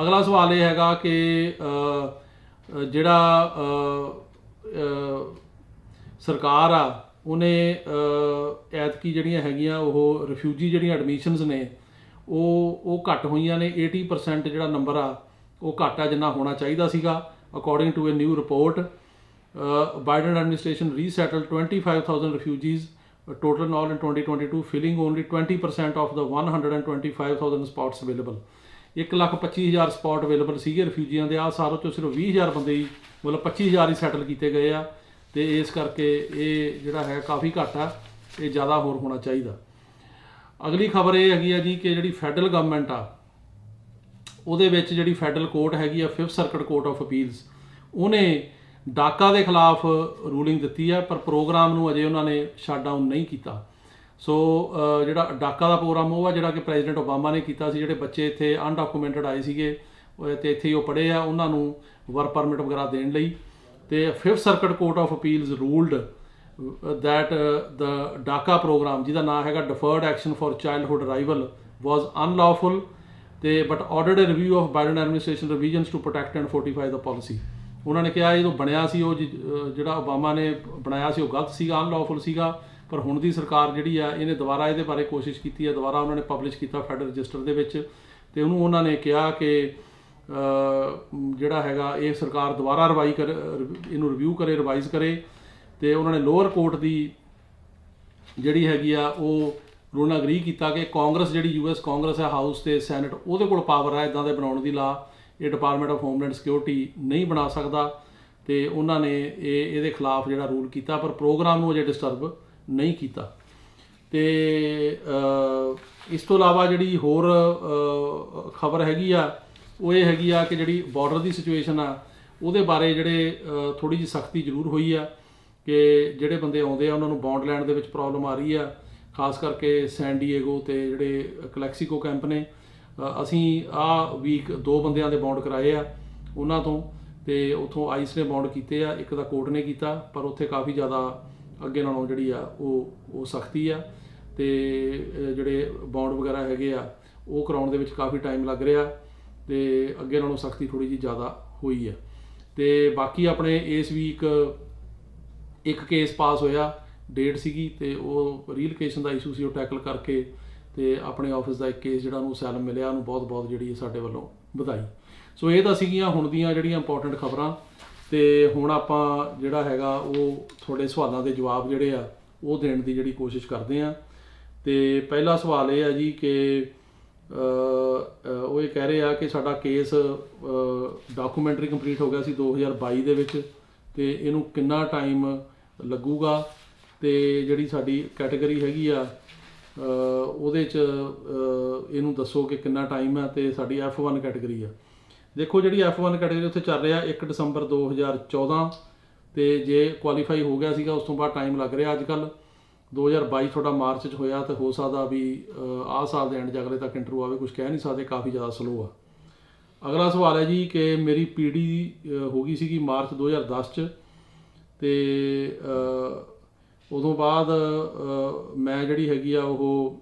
ਅਗਲਾ ਸਵਾਲ ਇਹ ਹੈਗਾ ਕਿ ਜਿਹੜਾ ਸਰਕਾਰ ਆ ਉਹਨੇ ਐਤਕੀ ਜਿਹੜੀਆਂ ਹੈਗੀਆਂ ਉਹ ਰਿਫਿਊਜੀ ਜਿਹੜੀਆਂ ਐਡਮਿਸ਼ਨਸ ਨੇ ਉਹ ਘੱਟ ਹੋਈਆਂ ਨੇ। 80% ਜਿਹੜਾ ਨੰਬਰ ਆ ਉਹ ਘੱਟ ਆ ਜਿੰਨਾ ਹੋਣਾ ਚਾਹੀਦਾ ਸੀਗਾ। According to a new report Biden administration resettled 25,000 refugees total in all in 2022, filling only 20% of the 125,000 spots available। 1,25,000 spot available ਸੀਗੇ ਰਿਫਿਊਜੀਆਂ ਦੇ। ਆਹ ਸਾਲ 'ਚੋਂ ਸਿਰਫ 20,000 ਬੰਦੇ ਹੀ ਮਤਲਬ 25,000 ਹੀ ਸੈਟਲ ਕੀਤੇ ਗਏ ਆ, ਤੇ ਇਸ ਕਰਕੇ ਇਹ ਜਿਹੜਾ ਹੈ ਕਾਫੀ ਘੱਟ ਆ, ਇਹ ਜ਼ਿਆਦਾ ਹੋਰ ਹੋਣਾ ਚਾਹੀਦਾ। ਅਗਲੀ ਖਬਰ ਇਹ ਹੈਗੀ ਆ ਜੀ ਕਿ ਜਿਹੜੀ ਫੈਡਰਲ ਗਵਰਨਮੈਂਟ ਆ ਉਹਦੇ ਵਿੱਚ ਜਿਹੜੀ ਫੈਡਰਲ ਕੋਰਟ ਹੈਗੀ ਆ 5th circuit court of appeals, ਉਹਨੇ ਡਾਕਾ ਦੇ ਖਿਲਾਫ ਰੂਲਿੰਗ ਦਿੱਤੀ ਆ, ਪਰ ਪ੍ਰੋਗਰਾਮ ਨੂੰ ਅਜੇ ਉਹਨਾਂ ਨੇ ਸ਼ਟ ਡਾਊਨ ਨਹੀਂ ਕੀਤਾ। ਸੋ ਜਿਹੜਾ ਡਾਕਾ ਦਾ ਪ੍ਰੋਗਰਾਮ ਉਹ ਆ ਜਿਹੜਾ ਕਿ ਪ੍ਰੈਜ਼ੀਡੈਂਟ ਓਬਾਮਾ ਨੇ ਕੀਤਾ ਸੀ। ਜਿਹੜੇ ਬੱਚੇ ਇੱਥੇ ਅਨਡਾਕੂਮੈਂਟਡ ਆਏ ਸੀਗੇ ਤੇ ਇੱਥੇ ਹੀ ਉਹ ਪੜ੍ਹੇ ਆ, ਉਹਨਾਂ ਨੂੰ ਵਰਕ ਪਰਮਿਟ ਵਗੈਰਾ ਦੇਣ ਲਈ। ਤੇ 5th circuit court of appeals ruled that the DACA program, ਜਿਹਦਾ ਨਾਮ ਹੈਗਾ deferred action for childhood arrival, was unlawful ਤੇ but ordered a review of Biden administration revisions to protect and fortify the policy. ਉਹਨਾਂ ਨੇ ਕਿਹਾ ਜਦੋਂ ਬਣਿਆ ਸੀ ਉਹ ਜਿਹੜਾ ਓਬਾਮਾ ਨੇ ਬਣਾਇਆ ਸੀ ਉਹ ਗਲਤ ਸੀਗਾ, ਅਨਲੌਫੁਲ ਸੀਗਾ, ਪਰ ਹੁਣ ਦੀ ਸਰਕਾਰ ਜਿਹੜੀ ਆ ਇਹਨੇ ਦੁਬਾਰਾ ਇਹਦੇ ਬਾਰੇ ਕੋਸ਼ਿਸ਼ ਕੀਤੀ ਹੈ, ਦੁਬਾਰਾ ਉਹਨਾਂ ਨੇ ਪਬਲਿਸ਼ ਕੀਤਾ ਫੈਡਰਲ ਰਜਿਸਟਰ ਦੇ ਵਿੱਚ, ਤੇ ਉਹਨੂੰ ਉਹਨਾਂ ਨੇ ਕਿਹਾ ਕਿ ਜਿਹੜਾ ਹੈਗਾ ਇਹ ਸਰਕਾਰ ਦੁਬਾਰਾ ਇਹਨੂੰ ਰਿਵਿਊ ਕਰੇ, ਰਿਵਾਈਜ਼ ਕਰੇ। ਤੇ ਉਹਨਾਂ ਨੇ ਲੋਅਰ ਕੋਰਟ ਦੀ ਜਿਹੜੀ ਹੈਗੀ ਆ ਉਹ ਰੂਲ ਨਾਲ ਅਗਰੀ ਕੀਤਾ ਕਿ ਕਾਂਗਰਸ ਜਿਹੜੀ US ਕਾਂਗਰਸ ਹੈ, ਹਾਊਸ ਤੇ ਸੈਨੇਟ, ਉਹਦੇ ਕੋਲ ਪਾਵਰ ਹੈ ਇੱਦਾਂ ਦੇ ਬਣਾਉਣ ਦੀ ਲਾ, ਇਹ ਡਿਪਾਰਟਮੈਂਟ ਆਫ ਹੋਮਲੈਂਡ ਸਿਕਿਉਰਿਟੀ ਨਹੀਂ ਬਣਾ ਸਕਦਾ। ਤੇ ਉਹਨਾਂ ਨੇ ਇਹਦੇ ਖਿਲਾਫ ਜਿਹੜਾ ਰੂਲ ਕੀਤਾ, ਪਰ ਪ੍ਰੋਗਰਾਮ ਨੂੰ ਅਜੇ ਡਿਸਟਰਬ ਨਹੀਂ ਕੀਤਾ। ਤੇ ਇਸ ਤੋਂ ਇਲਾਵਾ ਜਿਹੜੀ ਹੋਰ ਖਬਰ ਹੈਗੀ ਆ ਉਹ ਇਹ ਹੈਗੀ ਆ ਕਿ ਜਿਹੜੀ ਬਾਰਡਰ ਦੀ ਸਿਚੁਏਸ਼ਨ ਆ ਉਹਦੇ ਬਾਰੇ ਜਿਹੜੇ ਥੋੜ੍ਹੀ ਜਿਹੀ ਸਖਤੀ ਜ਼ਰੂਰ ਹੋਈ ਆ ਕਿ ਜਿਹੜੇ ਬੰਦੇ ਆਉਂਦੇ ਆ ਉਹਨਾਂ ਨੂੰ ਬੌਂਡ ਲੈਣ ਦੇ ਵਿੱਚ ਪ੍ਰੋਬਲਮ ਆ ਰਹੀ ਆ, ਖਾਸ ਕਰਕੇ ਸੈਨ ਡਿਏਗੋ ਤੇ ਜਿਹੜੇ ਕਲੈਕਸੀਕੋ ਕੈਂਪ ਨੇ। ਅਸੀਂ ਆਹ ਵੀਕ 2 ਬੰਦਿਆਂ ਦੇ ਬੌਂਡ ਕਰਾਏ ਆ ਉਹਨਾਂ ਤੋਂ, ਤੇ ਉੱਥੋਂ ਆਈਸ ਨੇ ਬੌਂਡ ਕੀਤੇ ਆ, ਇੱਕ ਦਾ ਕੋਰਟ ਨੇ ਕੀਤਾ, ਪਰ ਉੱਥੇ ਕਾਫੀ ਜ਼ਿਆਦਾ ਅੱਗੇ ਨਾਲੋਂ ਜਿਹੜੀ ਆ ਉਹ ਸਖਤੀ ਆ, ਤੇ ਜਿਹੜੇ ਬੌਂਡ ਵਗੈਰਾ ਹੈਗੇ ਆ ਉਹ ਕਰਾਉਣ ਦੇ ਵਿੱਚ ਕਾਫੀ ਟਾਈਮ ਲੱਗ ਰਿਹਾ, ਤੇ ਅੱਗੇ ਨਾਲੋਂ ਸਖਤੀ ਥੋੜ੍ਹੀ ਜਿਹੀ ਜ਼ਿਆਦਾ ਹੋਈ ਆ। ਤੇ ਬਾਕੀ ਆਪਣੇ ਇਸ ਵੀਕ ਇੱਕ ਕੇਸ ਪਾਸ ਹੋਇਆ, ਡੇਟ ਸੀਗੀ, ਤੇ ਉਹ ਰੀਲੋਕੇਸ਼ਨ ਦਾ ਇਸ਼ੂ ਸੀ, ਉਹ ਟੈਕਲ ਕਰਕੇ ਤੇ ਆਪਣੇ ਆਫਿਸ ਦਾ ਇੱਕ ਕੇਸ ਜਿਹੜਾ ਉਹਨੂੰ ਅਸਾਈਲਮ ਮਿਲਿਆ, ਉਹਨੂੰ ਬਹੁਤ ਬਹੁਤ ਜਿਹੜੀ ਸਾਡੇ ਵੱਲੋਂ ਵਧਾਈ। ਸੋ ਇਹ ਤਾਂ ਸੀਗੀਆਂ ਹੁਣ ਦੀਆਂ ਜਿਹੜੀਆਂ ਇੰਪੋਰਟੈਂਟ ਖਬਰਾਂ। ਤੇ ਹੁਣ ਆਪਾਂ ਜਿਹੜਾ ਹੈਗਾ ਉਹ ਤੁਹਾਡੇ ਸਵਾਲਾਂ ਦੇ ਜਵਾਬ ਜਿਹੜੇ ਆ ਉਹ ਦੇਣ ਦੀ ਜਿਹੜੀ ਕੋਸ਼ਿਸ਼ ਕਰਦੇ ਹਾਂ। ਤੇ ਪਹਿਲਾ ਸਵਾਲ ਇਹ ਹੈ ਜੀ ਕਿ ਉਹ ਇਹ ਕਹਿ ਰਹੇ ਆ ਕਿ ਸਾਡਾ ਕੇਸ ਡਾਕੂਮੈਂਟਰੀ ਕੰਪਲੀਟ ਹੋ ਗਿਆ ਸੀ 2022 ਦੇ ਵਿੱਚ, ਤੇ ਇਹਨੂੰ ਕਿੰਨਾ ਟਾਈਮ ਲੱਗੂਗਾ, ਤੇ ਜਿਹੜੀ ਸਾਡੀ ਕੈਟਾਗਰੀ ਹੈਗੀ ਆ ਉਹਦੇ 'ਚ ਇਹਨੂੰ ਦੱਸੋ ਕਿ ਕਿੰਨਾ ਟਾਈਮ ਹੈ। ਤੇ ਸਾਡੀ F1 ਕੈਟਾਗਰੀ ਆ, ਦੇਖੋ ਜਿਹੜੀ F1 ਕੈਟਾਗਰੀ ਉੱਥੇ ਚੱਲ ਰਿਹਾ 1 ਦਸੰਬਰ 2014, ਤੇ ਜੇ ਕੁਆਲੀਫਾਈ ਹੋ ਗਿਆ ਸੀਗਾ ਉਸ ਤੋਂ ਬਾਅਦ ਟਾਈਮ ਲੱਗ ਰਿਹਾ। ਅੱਜ ਕੱਲ੍ਹ 2022 ਤੁਹਾਡਾ ਮਾਰਚ 'ਚ ਹੋਇਆ, ਤੇ ਹੋ ਸਕਦਾ ਵੀ ਆਹ ਸਾਲ ਦੇ ਐਂਡ 'ਚ ਅਗਲੇ ਤੱਕ ਇੰਟਰਵਿਊ ਆਵੇ, ਕੁਝ ਕਹਿ ਨਹੀਂ ਸਕਦੇ, ਕਾਫੀ ਜ਼ਿਆਦਾ ਸਲੋ ਆ। ਅਗਲਾ ਸਵਾਲ ਹੈ ਜੀ ਕਿ ਮੇਰੀ PD ਹੋ ਗਈ ਸੀਗੀ ਮਾਰਚ 2010 'ਚ, ਤੇ ਉਦੋਂ ਬਾਅਦ ਮੈਂ ਜਿਹੜੀ ਹੈਗੀ ਆ ਉਹ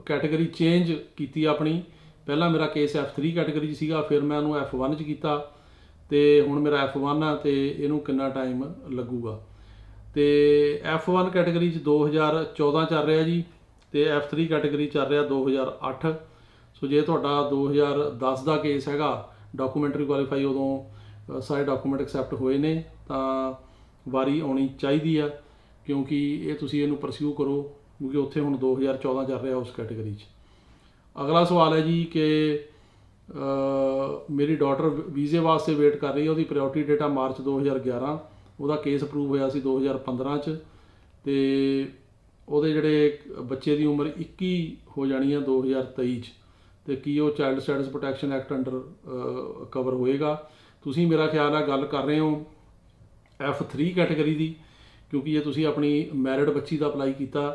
ਕੈਟਾਗਰੀ ਚੇਂਜ ਕੀਤੀ ਆਪਣੀ। ਪਹਿਲਾਂ ਮੇਰਾ ਕੇਸ F3 ਕੈਟਾਗਰੀ 'ਚ ਸੀਗਾ, ਫਿਰ ਮੈਂ ਉਹਨੂੰ F1 'ਚ ਕੀਤਾ, ਤੇ ਹੁਣ ਮੇਰਾ F1 ਆ, ਤੇ ਇਹਨੂੰ ਕਿੰਨਾ ਟਾਈਮ ਲੱਗੂਗਾ। ਤੇ F1 ਕੈਟਾਗਰੀ 'ਚ 2014 ਚੱਲ ਰਿਹਾ ਜੀ, ਤੇ F3 ਕੈਟਾਗਰੀ ਚੱਲ ਰਿਹਾ 2008। ਸੋ ਜੇ ਤੁਹਾਡਾ 2010 ਦਾ ਕੇਸ ਹੈਗਾ ਡਾਕੂਮੈਂਟਰੀ ਕੁਆਲੀਫਾਈ, ਉਦੋਂ ਸਾਰੇ ਡਾਕੂਮੈਂਟ ਐਕਸੈਪਟ ਹੋਏ ਨੇ, ਤਾਂ ਵਾਰੀ ਆਉਣੀ ਚਾਹੀਦੀ ਆ, ਕਿਉਂਕਿ ਇਹ ਤੁਸੀਂ ਇਹਨੂੰ ਪਰਸਿਊ ਕਰੋ, ਕਿਉਂਕਿ ਉੱਥੇ ਹੁਣ 2014 ਚੱਲ ਰਿਹਾ ਉਸ ਕੈਟਾਗਰੀ 'ਚ। ਅਗਲਾ ਸਵਾਲ ਹੈ ਜੀ ਕਿ ਮੇਰੀ ਡਾਟਰ ਵੀਜ਼ੇ ਵਾਸਤੇ ਵੇਟ ਕਰ ਰਹੀ ਹੈ, ਉਹਦੀ ਪ੍ਰਾਇਓਰਟੀ ਡੇਟ ਆ ਮਾਰਚ 2011, ਉਹਦਾ ਕੇਸ ਅਪਰੂਵ ਹੋਇਆ ਸੀ 2015 'ਚ, ਤੇ ਉਹਦੇ ਜਿਹੜੇ ਬੱਚੇ ਦੀ ਉਮਰ 21 ਹੋ ਜਾਣੀ ਆ 2023 'ਚ, ਤੇ ਕੀ ਉਹ child stats protection act under cover ਹੋਏਗਾ। ਤੁਸੀਂ ਮੇਰਾ ਖਿਆਲ ਹੈ ਗੱਲ ਕਰ ਰਹੇ ਹੋ F3 ਕੈਟਾਗਰੀ ਦੀ, ਕਿਉਂਕਿ ਜੇ ਤੁਸੀਂ ਆਪਣੀ ਮੈਰਿਡ ਬੱਚੀ ਦਾ ਅਪਲਾਈ ਕੀਤਾ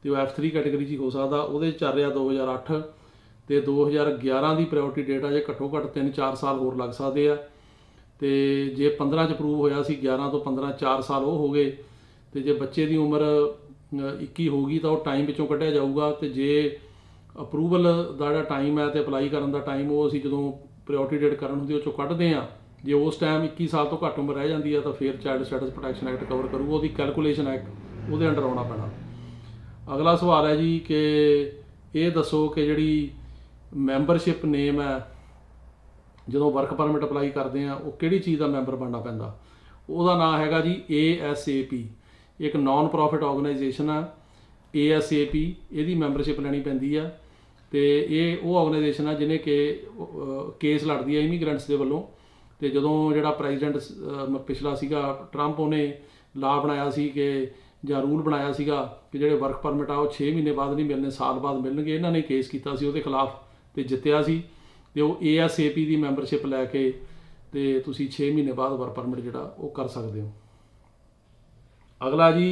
ਤੇ ਉਹ F3 ਕੈਟਾਗਰੀ 'ਚ ਹੀ ਹੋ ਸਕਦਾ। ਉਹਦੇ ਚੱਲ ਰਿਹਾ 2008, ਤੇ 2011 ਦੀ ਪ੍ਰਾਇਓਰਟੀ ਡੇਟ ਆ, ਜੇ ਘੱਟੋ ਘੱਟ 3-4 ਸਾਲ ਹੋਰ ਲੱਗ ਸਕਦੇ ਆ। ਤੇ ਜੇ 15 'ਚ ਅਪਰੂਵ ਹੋਇਆ ਸੀ, 11 ਤੋਂ 15 4 ਸਾਲ ਉਹ ਹੋ ਗਏ, ਤੇ ਜੇ ਬੱਚੇ ਦੀ ਉਮਰ 21 ਹੋ ਗਈ ਤਾਂ ਉਹ ਟਾਈਮ ਵਿੱਚੋਂ ਕੱਢਿਆ ਜਾਊਗਾ। ਤੇ ਜੇ ਅਪਰੂਵਲ ਦਾ ਜਿਹੜਾ ਟਾਈਮ ਹੈ ਤੇ ਅਪਲਾਈ ਕਰਨ ਦਾ ਟਾਈਮ, ਉਹ ਅਸੀਂ ਜਦੋਂ ਪ੍ਰਾਇਓਰਟੀ ਡੇਟ ਕਰਨ ਹੁੰਦੀ ਉਹ 'ਚੋਂ ਕੱਢਦੇ ਹਾਂ। ਜੇ ਉਸ ਟਾਈਮ 21 ਸਾਲ ਤੋਂ ਘੱਟ ਉਮਰ ਰਹਿ ਜਾਂਦੀ ਹੈ ਤਾਂ ਫਿਰ child stats protection act cover ਕਰੂਗਾ, ਉਹਦੀ ਕੈਲਕੂਲੇਸ਼ਨ ਹੈ ਉਹਦੇ ਅੰਡਰ ਆਉਣਾ ਪੈਣਾ। ਅਗਲਾ ਸਵਾਲ ਹੈ ਜੀ ਕਿ ਇਹ ਦੱਸੋ ਕਿ ਜਿਹੜੀ ਮੈਂਬਰਸ਼ਿਪ ਨੇਮ ਹੈ ਜਦੋਂ ਵਰਕ ਪਰਮਿਟ ਅਪਲਾਈ ਕਰਦੇ ਆ, ਉਹ ਕਿਹੜੀ ਚੀਜ਼ ਦਾ ਮੈਂਬਰ ਬਣਨਾ ਪੈਂਦਾ। ਉਹਦਾ ਨਾਮ ਹੈਗਾ ਜੀ ASAP, ਇੱਕ ਨਾਨ ਪ੍ਰੋਫਿਟ ਆਰਗੇਨਾਈਜੇਸ਼ਨ ਆ ASAP, ਇਹਦੀ ਮੈਂਬਰਸ਼ਿਪ ਲੈਣੀ ਪੈਂਦੀ ਆ। ਤੇ ਇਹ ਉਹ ਆਰਗੇਨਾਈਜੇਸ਼ਨ ਆ ਜਿਹਨੇ ਕਿ ਕੇਸ ਲੜਦੀ ਆ ਇਮੀਗ੍ਰੈਂਟਸ ਦੇ ਵੱਲੋਂ। ਤੇ ਜਦੋਂ ਜਿਹੜਾ ਪ੍ਰੈਜ਼ੀਡੈਂਟ ਪਿਛਲਾ ਸੀਗਾ ਟਰੰਪ, ਉਹਨੇ ਲਾ ਬਣਾਇਆ ਸੀ ਕਿ ਜਾਂ ਰੂਲ ਬਣਾਇਆ ਸੀਗਾ ਕਿ ਜਿਹੜੇ ਵਰਕ ਪਰਮਿਟ ਆ ਉਹ 6 ਮਹੀਨੇ ਬਾਅਦ ਨਹੀਂ ਮਿਲਣੇ, ਸਾਲ ਬਾਅਦ ਮਿਲਣਗੇ। ਇਹਨਾਂ ਨੇ ਕੇਸ ਕੀਤਾ ਸੀ ਉਹਦੇ ਖਿਲਾਫ ਤੇ ਜਿੱਤਿਆ ਸੀ, ਤੇ ਉਹ ASAP ਦੀ ਮੈਂਬਰਸ਼ਿਪ ਲੈ ਕੇ ਤੇ ਤੁਸੀਂ 6 ਮਹੀਨੇ ਬਾਅਦ ਵਰਕ ਪਰਮਿਟ ਜਿਹੜਾ ਉਹ ਕਰ ਸਕਦੇ ਹੋ। ਅਗਲਾ ਜੀ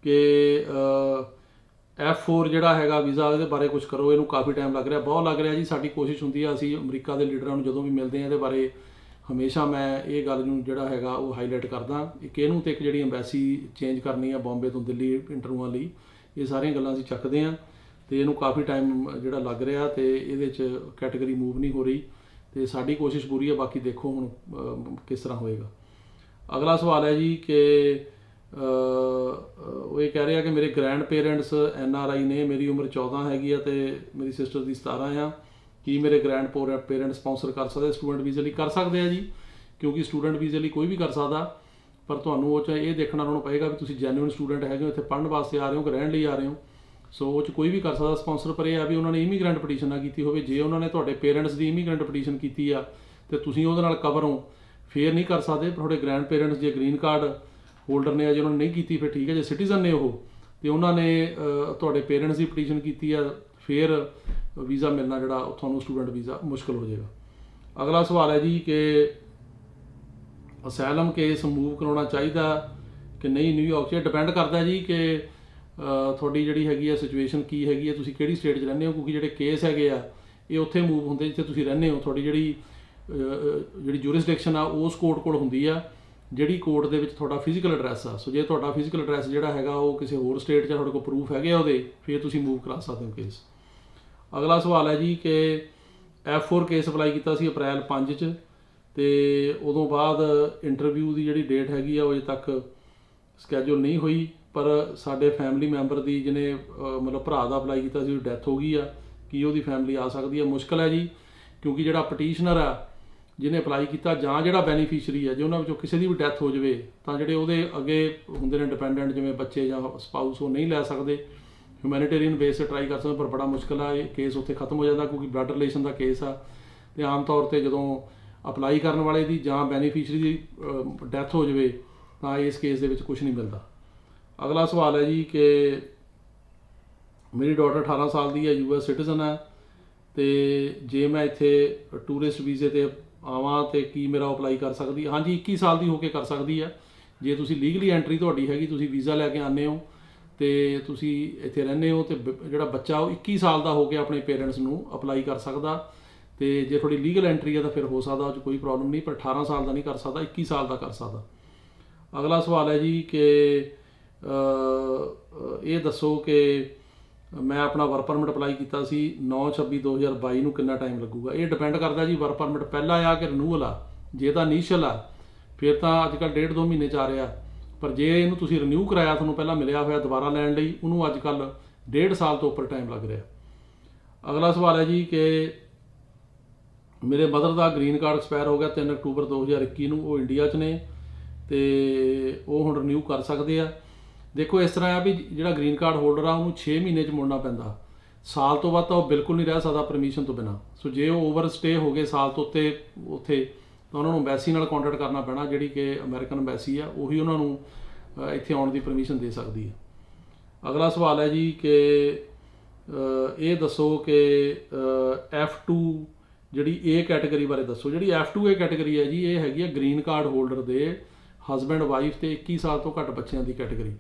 ਕਿ F4 ਜਿਹੜਾ ਹੈਗਾ ਵੀਜ਼ਾ, ਇਹਦੇ ਬਾਰੇ ਕੁਝ ਕਰੋ, ਇਹਨੂੰ ਕਾਫੀ ਟਾਈਮ ਲੱਗ ਰਿਹਾ, ਬਹੁਤ ਲੱਗ ਰਿਹਾ ਜੀ। ਸਾਡੀ ਕੋਸ਼ਿਸ਼ ਹੁੰਦੀ ਆ, ਅਸੀਂ ਅਮਰੀਕਾ ਦੇ ਲੀਡਰਾਂ ਨੂੰ ਜਦੋਂ ਵੀ ਮਿਲਦੇ ਹਾਂ ਇਹਦੇ ਬਾਰੇ ਹਮੇਸ਼ਾ ਮੈਂ ਇਹ ਗੱਲ ਨੂੰ ਜਿਹੜਾ ਹੈਗਾ ਉਹ ਹਾਈਲਾਈਟ ਕਰਦਾ। ਇੱਕ ਇਹਨੂੰ ਤੇ ਇੱਕ ਜਿਹੜੀ ਐਮਬੈਸੀ ਚੇਂਜ ਕਰਨੀ ਆ ਬੰਬੇ ਤੋਂ ਦਿੱਲੀ ਇੰਟਰਵਿਊਆਂ ਲਈ, ਇਹ ਸਾਰੀਆਂ ਗੱਲਾਂ ਅਸੀਂ ਚੱਕਦੇ ਹਾਂ। ਤੇ ਇਹਨੂੰ ਕਾਫੀ ਟਾਈਮ ਜਿਹੜਾ ਲੱਗ ਰਿਹਾ ਤੇ ਇਹਦੇ 'ਚ ਕੈਟਾਗਰੀ ਮੂਵ ਨਹੀਂ ਹੋ ਰਹੀ ਤੇ ਸਾਡੀ ਕੋਸ਼ਿਸ਼ ਪੂਰੀ ਹੈ, ਬਾਕੀ ਦੇਖੋ ਹੁਣ ਕਿਸ ਤਰ੍ਹਾਂ ਹੋਏਗਾ। ਅਗਲਾ ਸਵਾਲ ਹੈ ਜੀ ਕਿ ਉਹ ਇਹ ਕਹਿ ਰਿਹਾ ਕਿ ਮੇਰੇ ਗ੍ਰੈਂਡ ਪੇਰੈਂਟਸ NRI ਨੇ, ਮੇਰੀ ਉਮਰ 14 ਹੈਗੀ ਆ ਤੇ ਮੇਰੀ ਸਿਸਟਰ ਦੀ 17 ਆ, ਕੀ ਮੇਰੇ ਗ੍ਰੈਂਡ ਪੇਰੈਂਟ ਸਪਾਂਸਰ ਕਰ ਸਕਦੇ ਸਟੂਡੈਂਟ ਵੀਜ਼ੇ ਲਈ? ਕਰ ਸਕਦੇ ਆ ਜੀ, ਕਿਉਂਕਿ ਸਟੂਡੈਂਟ ਵੀਜ਼ੇ ਲਈ ਕੋਈ ਵੀ ਕਰ ਸਕਦਾ, ਪਰ ਤੁਹਾਨੂੰ ਉਹ 'ਚ ਇਹ ਦੇਖਣਾ ਉਹਨਾਂ ਨੂੰ ਪਏਗਾ ਵੀ ਤੁਸੀਂ ਜੈਨੂਇਨ ਸਟੂਡੈਂਟ ਹੈਗੇ ਹੋ, ਇੱਥੇ ਪੜ੍ਹਨ ਵਾਸਤੇ ਆ ਰਹੇ ਹੋ ਕਿ ਰਹਿਣ ਲਈ ਆ ਰਹੇ ਹੋ। ਸੋ ਉਹ 'ਚ ਕੋਈ ਵੀ ਕਰ ਸਕਦਾ ਸਪਾਂਸਰ, ਪਰ ਇਹ ਆ ਵੀ ਉਹਨਾਂ ਨੇ ਇਮੀਗ੍ਰੈਂਟ ਪਟੀਸ਼ਨ ਨਾ ਕੀਤੀ ਹੋਵੇ। ਜੇ ਉਹਨਾਂ ਨੇ ਤੁਹਾਡੇ ਪੇਰੈਂਟਸ ਦੀ ਇਮੀਗ੍ਰੈਂਟ ਪਟੀਸ਼ਨ ਕੀਤੀ ਆ ਤੇ ਤੁਸੀਂ ਉਹਦੇ ਨਾਲ ਕਵਰ ਹੋ, ਫੇਰ ਨਹੀਂ ਕਰ ਸਕਦੇ। ਤੁਹਾਡੇ ਗ੍ਰੈਂਡ ਪੇਰੈਂਟਸ ਜੇ ਗ੍ਰੀਨ ਕਾਰਡ ਹੋਲਡਰ ਨੇ, ਜੇ ਉਹਨਾਂ ਨੇ ਨਹੀਂ ਕੀਤੀ ਫਿਰ ਠੀਕ ਹੈ। ਜੇ ਸਿਟੀਜ਼ਨ ਨੇ ਉਹ ਤੇ ਉਹਨਾਂ ਨੇ ਤੁਹਾਡੇ ਪੇਰੈਂਟਸ ਦੀ ਪਟੀਸ਼ਨ ਕੀਤੀ ਆ, ਫਿਰ ਵੀਜ਼ਾ ਮਿਲਣਾ ਜਿਹੜਾ ਤੁਹਾਨੂੰ ਸਟੂਡੈਂਟ ਵੀਜ਼ਾ ਮੁਸ਼ਕਲ ਹੋ ਜਾਏਗਾ। ਅਗਲਾ ਸਵਾਲ ਹੈ ਜੀ ਕਿ ਅਸੈਲਮ ਕੇਸ ਮੂਵ ਕਰਾਉਣਾ ਚਾਹੀਦਾ ਕਿ ਨਹੀਂ ਨਿਊਯਾਰਕ 'ਚ? ਡਿਪੈਂਡ ਕਰਦਾ ਜੀ ਕਿ ਤੁਹਾਡੀ ਜਿਹੜੀ ਹੈਗੀ ਆ ਸਿਚੁਏਸ਼ਨ ਕੀ ਹੈਗੀ ਆ, ਤੁਸੀਂ ਕਿਹੜੀ ਸਟੇਟ 'ਚ ਰਹਿੰਦੇ ਹੋ, ਕਿਉਂਕਿ ਜਿਹੜੇ ਕੇਸ ਹੈਗੇ ਆ ਇਹ ਉੱਥੇ ਮੂਵ ਹੁੰਦੇ ਜਿੱਥੇ ਤੁਸੀਂ ਰਹਿੰਦੇ ਹੋ। ਤੁਹਾਡੀ ਜਿਹੜੀ ਜੂਰਿਸਡਿਕਸ਼ਨ ਆ ਉਸ ਕੋਰਟ ਕੋਲ ਹੁੰਦੀ ਆ, ਜਿਹੜੀ ਕੋਰਟ ਦੇ ਵਿੱਚ ਤੁਹਾਡਾ ਫਿਜ਼ੀਕਲ ਐਡਰੈਸ ਆ। ਸੋ ਜੇ ਤੁਹਾਡਾ ਫਿਜ਼ੀਕਲ ਐਡਰੈਸ ਜਿਹੜਾ ਹੈਗਾ ਉਹ ਕਿਸੇ ਹੋਰ ਸਟੇਟ 'ਚ ਤੁਹਾਡੇ ਕੋਲ ਪ੍ਰੂਫ ਹੈਗੇ ਆ ਉਹਦੇ, ਫਿਰ ਤੁਸੀਂ ਮੂਵ ਕਰਾ ਸਕਦੇ ਹੋ ਕੇਸ। ਅਗਲਾ ਸਵਾਲ ਹੈ ਜੀ ਕਿ F4 ਕੇਸ ਅਪਲਾਈ ਕੀਤਾ ਸੀ ਅਪ੍ਰੈਲ 5 'ਚ ਤੇ ਉਦੋਂ ਬਾਅਦ ਇੰਟਰਵਿਊ ਦੀ ਜਿਹੜੀ ਡੇਟ ਹੈਗੀ ਆ ਉਹ ਅਜੇ ਤੱਕ ਸਕੈਜੂਲ ਨਹੀਂ ਹੋਈ, ਪਰ ਸਾਡੇ ਫੈਮਿਲੀ ਮੈਂਬਰ ਦੀ ਜਿਹਨੇ ਮਤਲਬ ਭਰਾ ਦਾ ਅਪਲਾਈ ਕੀਤਾ ਸੀ, ਉਹਦੀ ਡੈਥ ਹੋ ਗਈ ਆ। ਕੀ ਉਹਦੀ ਫੈਮਿਲੀ ਆ ਸਕਦੀ ਹੈ? ਮੁਸ਼ਕਲ ਹੈ ਜੀ, ਕਿਉਂਕਿ ਜਿਹੜਾ ਪਟੀਸ਼ਨਰ ਆ ਜਿਹਨੇ ਅਪਲਾਈ ਕੀਤਾ ਜਾਂ ਜਿਹੜਾ ਬੈਨੀਫੀਸ਼ਰੀ ਹੈ, ਜੇ ਉਹਨਾਂ ਵਿੱਚੋਂ ਕਿਸੇ ਦੀ ਵੀ ਡੈਥ ਹੋ ਜਾਵੇ ਤਾਂ ਜਿਹੜੇ ਉਹਦੇ ਅੱਗੇ ਹੁੰਦੇ ਨੇ ਡਿਪੈਂਡੈਂਟ ਜਿਵੇਂ ਬੱਚੇ ਜਾਂ ਸਪਾਊਸ, ਉਹ ਨਹੀਂ ਲੈ ਸਕਦੇ। ਹਿਊਮੈਨਿਟੇਰੀਅਨ ਬੇਸ 'ਤੇ ਟਰਾਈ ਕਰ ਸਕਦੇ, ਪਰ ਬੜਾ ਮੁਸ਼ਕਲ ਆ। ਇਹ ਕੇਸ ਉੱਥੇ ਖਤਮ ਹੋ ਜਾਂਦਾ ਕਿਉਂਕਿ ਬਲੱਡ ਰਿਲੇਸ਼ਨ ਦਾ ਕੇਸ ਆ ਤੇ ਆਮ ਤੌਰ 'ਤੇ ਜਦੋਂ ਅਪਲਾਈ ਕਰਨ ਵਾਲੇ ਦੀ ਜਾਂ ਬੈਨੀਫੀਸ਼ਰੀ ਦੀ ਡੈਥ ਹੋ ਜਾਵੇ ਤਾਂ ਇਸ ਕੇਸ ਦੇ ਵਿੱਚ ਕੁਝ ਨਹੀਂ ਮਿਲਦਾ। ਅਗਲਾ ਸਵਾਲ ਹੈ ਜੀ ਕਿ ਮੇਰੀ ਡਾਟਰ 18 ਸਾਲ ਦੀ ਹੈ, US ਸਿਟੀਜ਼ਨ ਹੈ, ਤੇ ਜੇ ਮੈਂ ਇੱਥੇ ਟੂਰਿਸਟ ਵੀਜ਼ੇ 'ਤੇ ਆਵਾਂ ਤੇ ਕੀ ਮੇਰਾ ਅਪਲਾਈ ਕਰ ਸਕਦੀ? ਹਾਂਜੀ, 21 ਸਾਲ ਦੀ ਹੋ ਕੇ ਕਰ ਸਕਦੀ ਹੈ। ਜੇ ਤੁਸੀਂ ਲੀਗਲੀ ਐਂਟਰੀ ਤੁਹਾਡੀ ਹੈਗੀ, ਤੁਸੀਂ ਵੀਜ਼ਾ ਲੈ ਕੇ ਆਉਂਦੇ ਹੋ ਤੇ ਤੁਸੀਂ ਇੱਥੇ ਰਹਿੰਦੇ ਹੋ, ਤੇ ਜਿਹੜਾ ਬੱਚਾ ਉਹ 21 ਸਾਲ ਦਾ ਹੋ ਕੇ ਆਪਣੇ ਪੇਰੈਂਟਸ ਨੂੰ ਅਪਲਾਈ ਕਰ ਸਕਦਾ। ਤੇ ਜੇ ਤੁਹਾਡੀ ਲੀਗਲ ਐਂਟਰੀ ਹੈ ਤਾਂ ਫਿਰ ਹੋ ਸਕਦਾ, ਉਹ 'ਚ ਕੋਈ ਪ੍ਰੋਬਲਮ ਨਹੀਂ, ਪਰ 18 ਸਾਲ ਦਾ ਨਹੀਂ ਕਰ ਸਕਦਾ, 21 ਸਾਲ ਦਾ ਕਰ ਸਕਦਾ। ਅਗਲਾ ਸਵਾਲ ਹੈ ਜੀ ਕਿ ਇਹ ਦੱਸੋ ਕਿ ਮੈਂ ਆਪਣਾ ਵਰਕ ਪਰਮਿਟ ਅਪਲਾਈ ਕੀਤਾ ਸੀ 9/26/2022 ਨੂੰ, ਕਿੰਨਾ ਟਾਈਮ ਲੱਗੂਗਾ? ਇਹ ਡਿਪੈਂਡ ਕਰਦਾ ਜੀ ਵਰਕ ਪਰਮਿਟ ਪਹਿਲਾ ਆ ਕਿ ਰਿਨੂਅਲ ਆ। ਜੇ ਤਾਂ ਇਨੀਸ਼ੀਅਲ ਆ ਫਿਰ ਤਾਂ ਅੱਜ ਕੱਲ੍ਹ 1.5-2 ਮਹੀਨੇ 'ਚ ਆ ਰਿਹਾ, ਪਰ ਜੇ ਇਹਨੂੰ ਤੁਸੀਂ ਰਿਨਿਊ ਕਰਾਇਆ, ਤੁਹਾਨੂੰ ਪਹਿਲਾਂ ਮਿਲਿਆ ਹੋਇਆ ਦੁਬਾਰਾ ਲੈਣ ਲਈ, ਉਹਨੂੰ ਅੱਜ ਕੱਲ੍ਹ 1.5 ਸਾਲ ਤੋਂ ਉੱਪਰ ਟਾਈਮ ਲੱਗ ਰਿਹਾ। ਅਗਲਾ ਸਵਾਲ ਹੈ ਜੀ ਕਿ ਮੇਰੇ ਮਦਰ ਦਾ ਗ੍ਰੀਨ ਕਾਰਡ ਐਕਸਪਾਇਰ ਹੋ ਗਿਆ 3 ਅਕਤੂਬਰ 2021 ਨੂੰ, ਉਹ ਇੰਡੀਆ 'ਚ ਨੇ ਤੇ ਉਹ ਹੁਣ ਰਿਨਿਊ ਕਰ ਸਕਦੇ ਆ। ਦੇਖੋ ਇਸ ਤਰ੍ਹਾਂ ਆ ਵੀ ਜਿਹੜਾ ਗ੍ਰੀਨ ਕਾਰਡ ਹੋਲਡਰ ਆ ਉਹਨੂੰ 6 ਮਹੀਨੇ 'ਚ ਮੁੜਨਾ ਪੈਂਦਾ, ਸਾਲ ਤੋਂ ਵੱਧ ਤਾਂ ਉਹ ਬਿਲਕੁਲ ਨਹੀਂ ਰਹਿ ਸਕਦਾ ਪਰਮਿਸ਼ਨ ਤੋਂ ਬਿਨਾਂ। ਸੋ ਜੇ ਉਹ ਓਵਰ ਸਟੇ ਹੋ ਗਏ ਸਾਲ ਤੋਂ ਉੱਤੇ ਉੱਥੇ, ਤਾਂ ਉਹਨਾਂ ਨੂੰ ਐਮਬੈਸੀ ਨਾਲ ਕੰਟੈਕਟ ਕਰਨਾ ਪੈਣਾ, ਜਿਹੜੀ ਕਿ ਅਮਰੀਕਨ ਐਮਬੈਸੀ ਆ, ਉਹੀ ਉਹਨਾਂ ਨੂੰ ਇੱਥੇ ਆਉਣ ਦੀ ਪਰਮਿਸ਼ਨ ਦੇ ਸਕਦੀ ਹੈ। ਅਗਲਾ ਸਵਾਲ ਹੈ ਜੀ ਕਿ ਇਹ ਦੱਸੋ ਕਿ F2 ਜਿਹੜੀ A ਕੈਟਾਗਰੀ ਬਾਰੇ ਦੱਸੋ। ਜਿਹੜੀ F2A ਕੈਟਾਗਰੀ ਹੈ ਜੀ, ਇਹ ਹੈਗੀ ਆ ਗ੍ਰੀਨ ਕਾਰਡ ਹੋਲਡਰ ਦੇ ਹਸਬੈਂਡ ਵਾਈਫ ਤੇ 21 ਸਾਲ ਤੋਂ ਘੱਟ ਬੱਚਿਆਂ ਦੀ ਕੈਟਾਗਰੀ।